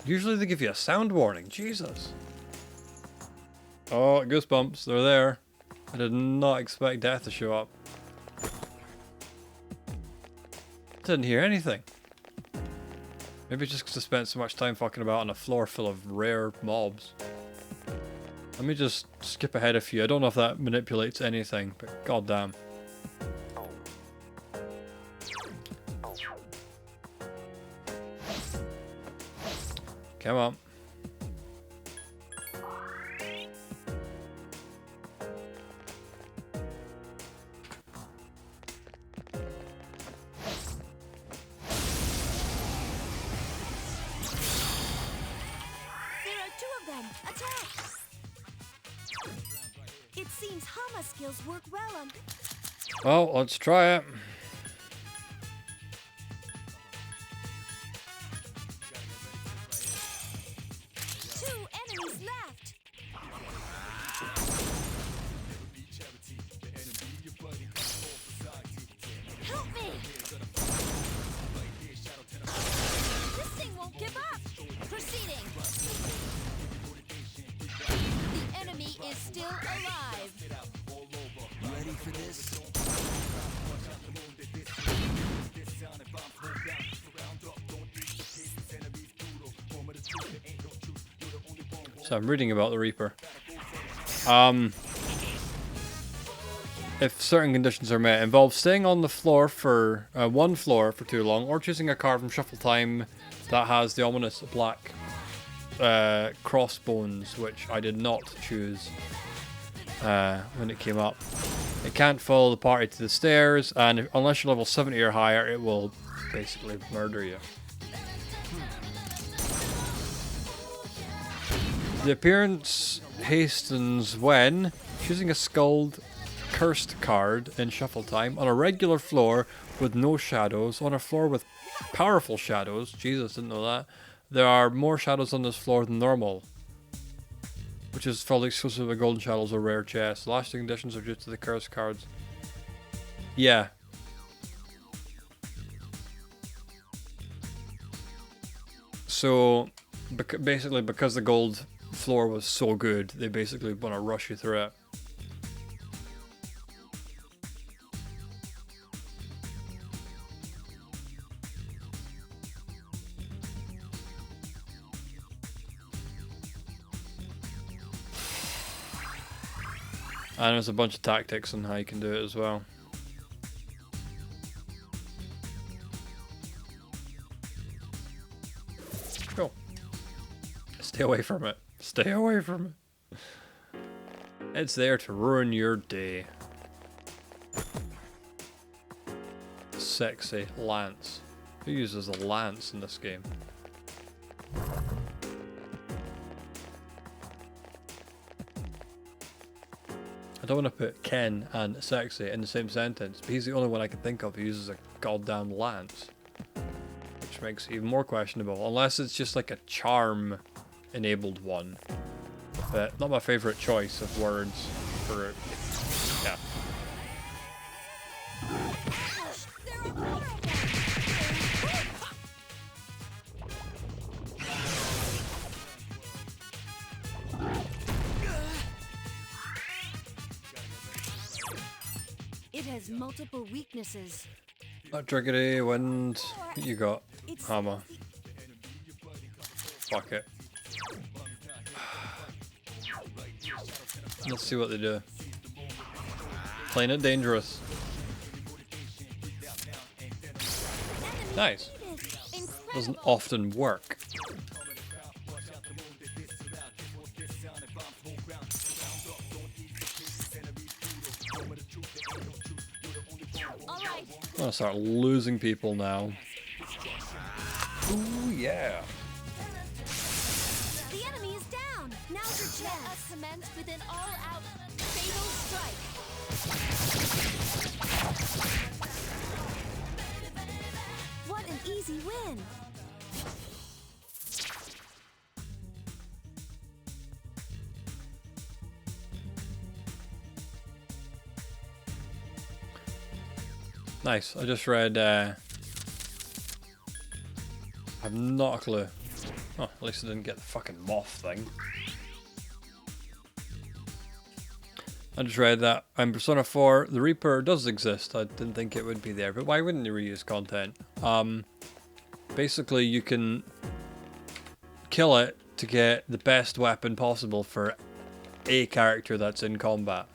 Usually they give you a sound warning. Jesus. Oh, goosebumps. They're there. I did not expect death to show up. Didn't hear anything. Maybe just because I spent so much time fucking about on a floor full of rare mobs. Let me just skip ahead a few. I don't know if that manipulates anything, but goddamn. Come on. There are two of them. Attack. It seems Hama skills work well on. Well, let's try it. Two enemies left. Help me. This thing won't give up. Proceeding. The enemy is still alive. Ready for this? So I'm reading about the Reaper. If certain conditions are met, involves staying on the floor for one floor for too long, or choosing a card from Shuffle Time that has the ominous black crossbones, which I did not choose when it came up. It can't follow the party to the stairs, and unless you're level 70 or higher, it will basically murder you. The appearance hastens when choosing a skulled cursed card in Shuffle Time on a regular floor with no shadows, on a floor with powerful shadows. Jesus, didn't know that. There are more shadows on this floor than normal, which is fully exclusive of golden shadows or rare chests. The last two conditions are due to the cursed cards. Yeah. So, basically, because the gold floor was so good, they basically want to rush you through it. And there's a bunch of tactics on how you can do it as well. Cool. Stay away from it. Stay away from it. It's there to ruin your day. Sexy lance. Who uses a lance in this game? I don't want to put Ken and sexy in the same sentence, but he's the only one I can think of who uses a goddamn lance. Which makes it even more questionable, unless it's just like a charm enabled one. But not my favourite choice of words for it. Yeah. There are more of them. It has multiple weaknesses. Electricity, wind. What you got? It's Hammer. Fuck it. Let's see what they do. Playing it dangerous. Nice. in Doesn't often work. All right. I'm gonna start losing people now. Ooh, yeah. The enemy is down. Now's your Let chance. us commence with an all-out fatal strike. What an easy win. Nice. I just read. I have not a clue. Oh, at least I didn't get the fucking moth thing. I just read that in Persona 4, the Reaper does exist. I didn't think it would be there, but why wouldn't you reuse content? Basically, you can kill it to get the best weapon possible for a character that's in combat.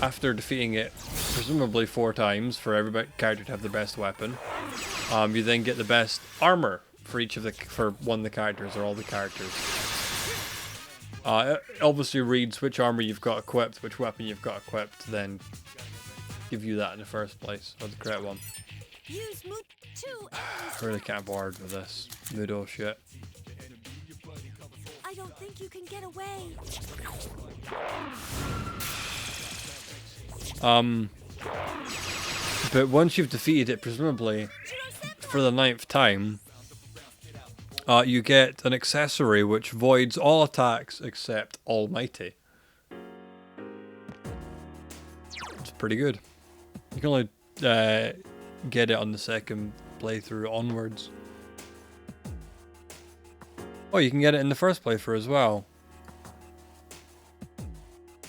After defeating it, presumably 4 times for every character to have the best weapon, you then get the best armor for each of for one of the characters or all the characters. It obviously reads which armor you've got equipped, which weapon you've got equipped, then give you that in the first place, or the correct one. Use move 2 enemies. I really can't be bothered with this Mudo shit. I don't think you can get away. But once you've defeated it, presumably for the 9th time, you get an accessory which voids all attacks except Almighty. It's pretty good. You can only get it on the second playthrough onwards. Oh, you can get it in the first playthrough as well.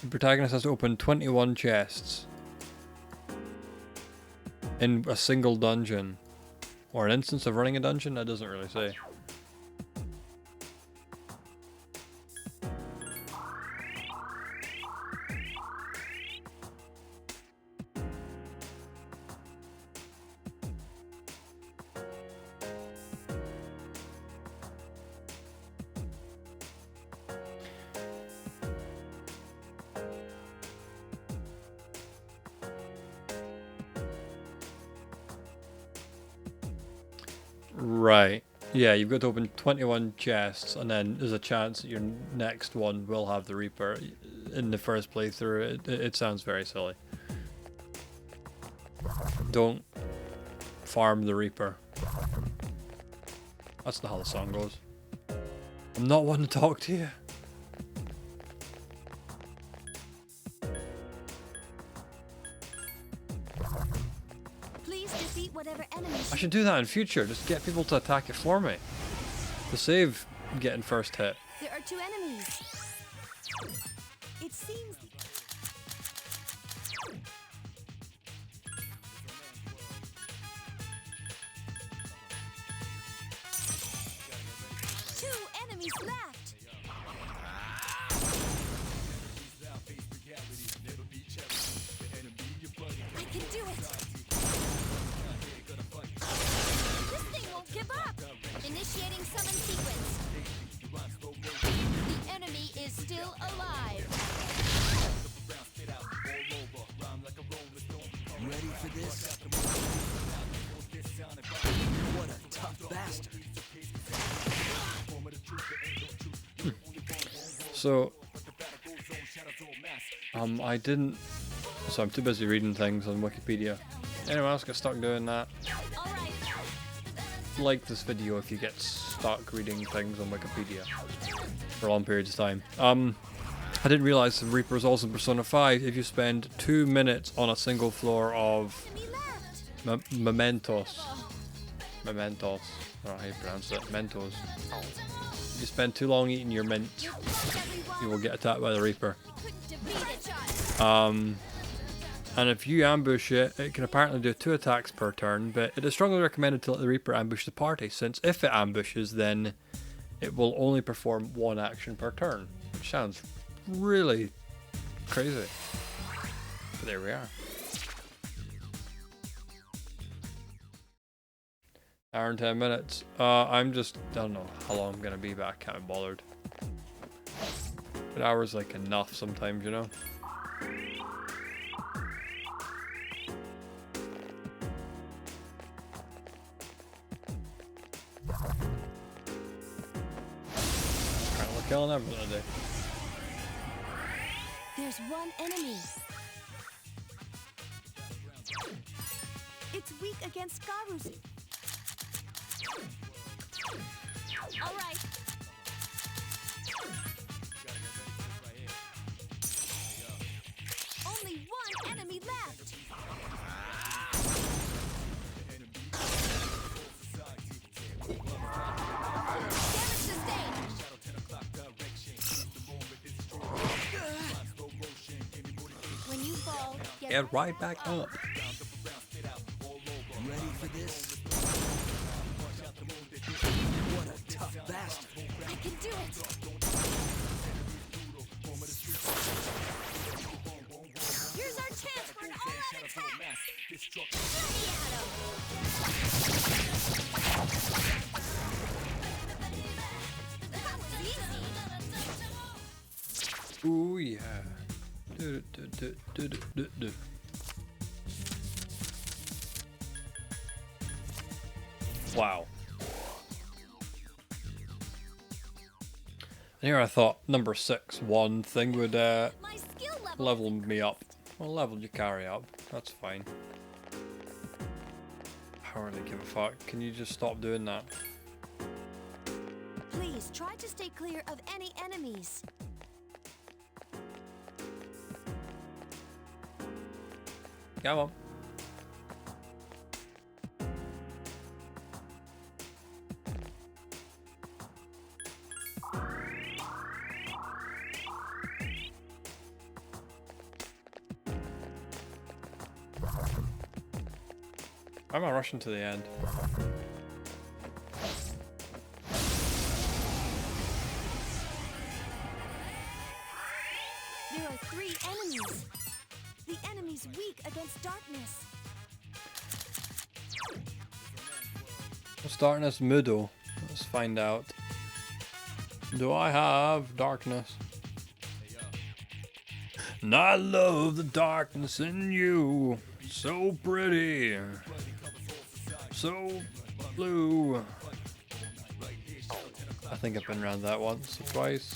The protagonist has to open 21 chests in a single dungeon. Or an instance of running a dungeon? That doesn't really say. Right. Yeah, you've got to open 21 chests, and then there's a chance that your next one will have the Reaper. In the first playthrough, it sounds very silly. Don't farm the Reaper. That's not how the song goes. I'm not one to talk to you. Please defeat whatever enemies. I should do that in future. Just get people to attack it for me. To save getting first hit. There are 2 enemies. It seems. Two enemies left. I can do it. This thing won't give up. Initiating summon sequence. The enemy is still alive. Ready for this? What a tough bastard. So, I didn't. So I'm too busy reading things on Wikipedia. Anyone else get stuck doing that? All right. Like this video if you get stuck reading things on Wikipedia for long periods of time. I didn't realize the Reaper is also in Persona 5 if you spend 2 minutes on a single floor of Enemy left. Mementos. Mementos. I don't know how you pronounce it. Mentos. If you spend too long eating your mint, you will get attacked by the Reaper. Couldn't defeat it. And if you ambush it, it can apparently do 2 attacks per turn, but it is strongly recommended to let the Reaper ambush the party, since if it ambushes, then it will only perform 1 action per turn, which sounds really crazy. But there we are. Hour and 10 minutes. I'm just, I don't know how long I'm gonna be back. Can't be bothered. An hour's like enough sometimes, you know? We're killing everything today. There's one enemy. It's weak against Garus. All right. Only one enemy left. Damage sustained. When you fall, Get right back up. Ready for this? What a tough bastard. I can do it. Here's our chance for an all-out attack. That was easy. Ooh yeah. Do, do, do, do, do, do, do. Wow. And here I thought number 6 one thing would My skill level. level me up. Well, level you carry up. That's fine. I don't really give a fuck. Can you just stop doing that? Please try to stay clear of any enemies. Come on. I'm not rushing to the end. There are 3 enemies. The enemy's weak against darkness. What's darkness middle? Let's find out. Do I have darkness? And I love the darkness in you. So pretty. So blue. I think I've been around that once or twice.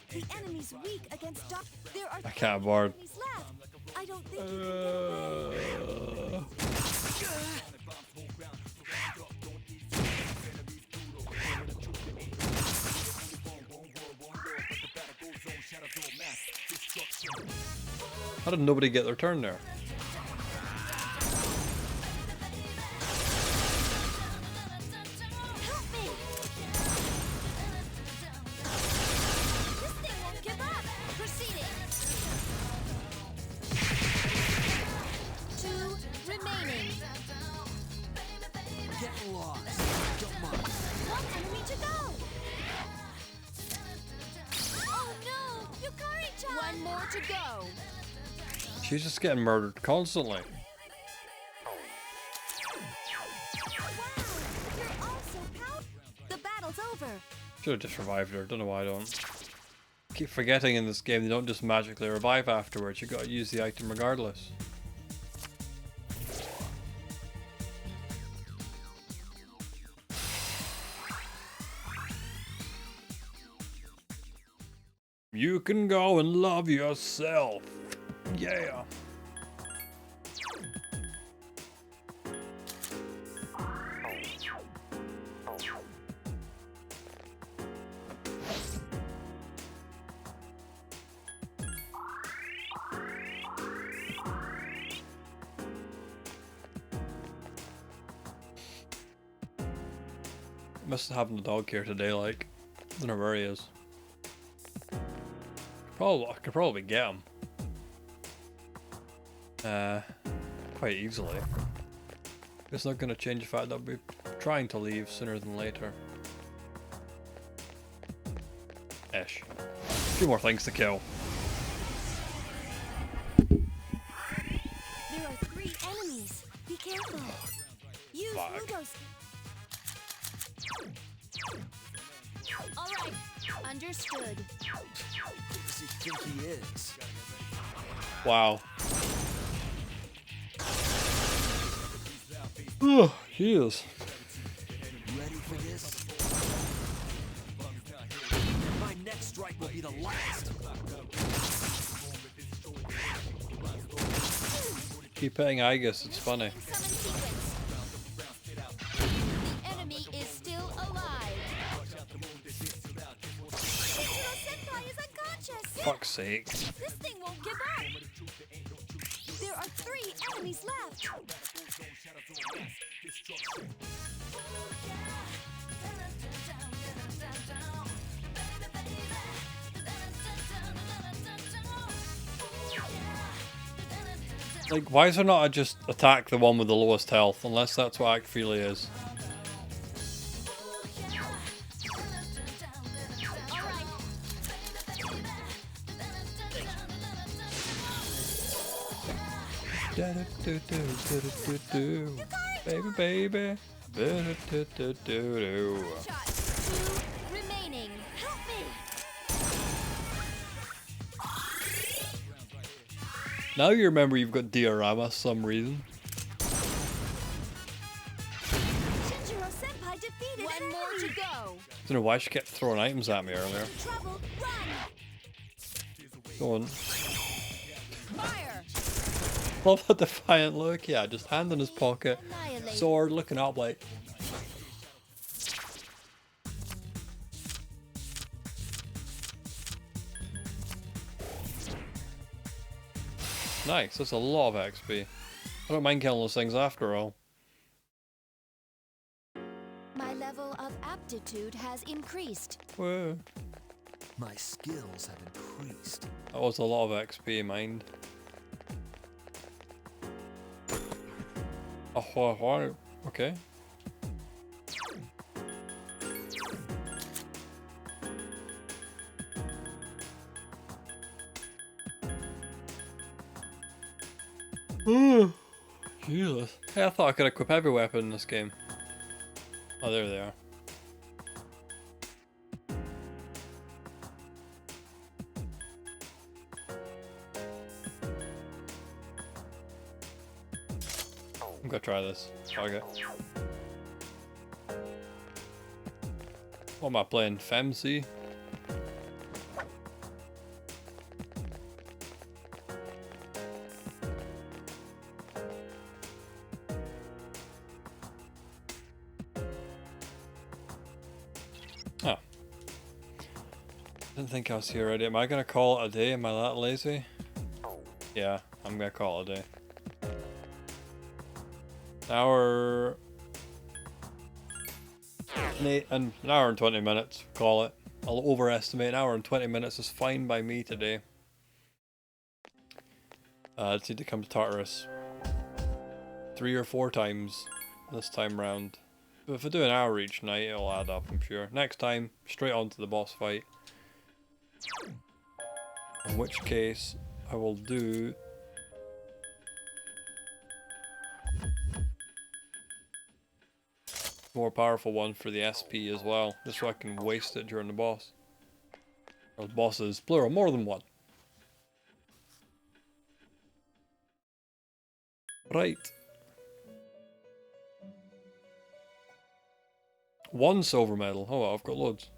The enemy's weak against dark. There are I can't board. enemies left. I don't think you can get away. How did nobody get their turn there? Help me! This thing won't give up. Proceeding. 2 remaining. Get lost. Don't mind. 1 enemy to go. Oh no! Yukari-chan! 1 more to go. She's just getting murdered constantly. Wow, you're all so powerful. The battle's over. Should have just revived her. Don't know why I don't. Keep forgetting in this game they don't just magically revive afterwards. You gotta use the item regardless. You can go and love yourself. Yeah. Must have the dog here today, like, I don't know where he is. I could probably get him. Quite easily. It's not gonna change the fact that we're trying to leave sooner than later. Ish. A few more things to kill. There are 3 enemies. Kudos. All right. Understood. Who does he think he is? Wow. Oh, jeez. Ready for this? My next strike will be the last. Keep hitting Aegis, it's funny. Summon sequence. The enemy is still alive. Ichiro Senpai is unconscious. Fuck's sake. This thing won't give up. There are 3 enemies left. Like, why is there not a just attack the one with the lowest health? Unless that's what Actophilia is. All right. Baby, baby. Do-do-do-do-do-do. Shot. 2 remaining. Help me. Now you remember you've got diorama for some reason. Shinjiro Senpai defeated One an more to enemy. go. I don't know why she kept throwing items at me earlier. Trouble, run. Go on. Fire. Love the defiant look. Yeah, just hand in his pocket. Annihilate. Sword looking up like. Nice, that's a lot of XP. I don't mind killing those things after all. My level of aptitude has increased. Whoa. My skills have increased. That was a lot of XP, mind. Oh, okay. Jesus. Hey, I thought I could equip every weapon in this game. Oh, there they are. I'm gonna try this. Okay. What am I playing? FEMC? Oh. Didn't think I was here already. Am I gonna call it a day? Am I that lazy? Yeah, I'm gonna call it a day. An hour and 20 minutes, call it. I'll overestimate. An hour and 20 minutes is fine by me today. I just need to come to Tartarus 3 or 4 times this time round. But if I do an hour each night, it'll add up, I'm sure. Next time, straight on to the boss fight. In which case, I will do... more powerful one for the SP as well, just so I can waste it during the boss. Or the bosses, plural, more than one. Right. 1 silver medal. Oh, well, I've got loads.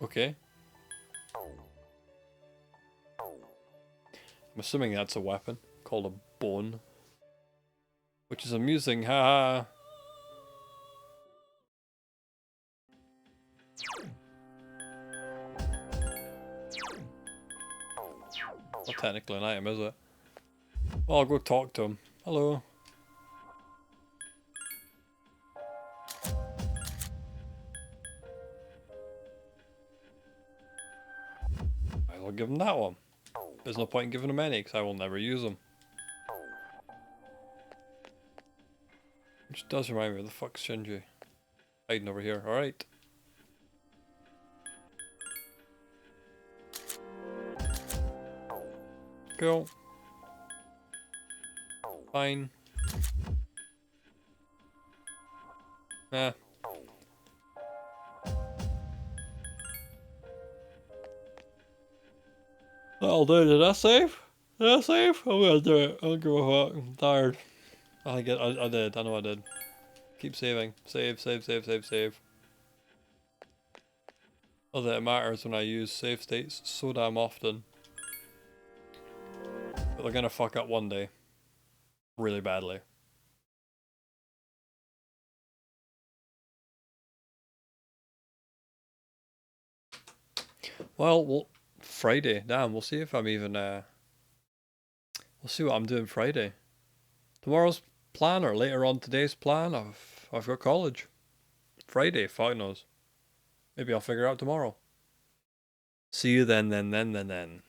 Okay. I'm assuming that's a weapon called a bone. Which is amusing, haha. Not technically an item, is it? Well, I'll go talk to him. Hello. I'll give him that one. There's no point in giving him any, because I will never use them. Which does remind me, where the fuck's Shinji? Hiding over here, alright. Cool. Fine. Yeah. That'll do. Did I save? Did I save? I'm gonna do it. I don't give a fuck. I'm tired. I did. I know I did. Keep saving. Save, save, save, save, save. Not that it matters when I use save states so damn often. But they're gonna fuck up one day. Really badly. Well, Friday. Damn, we'll see if I'm even, we'll see what I'm doing Friday. Tomorrow's plan or later on today's plan, I've got college. Friday, fuck knows. Maybe I'll figure it out tomorrow. See you then.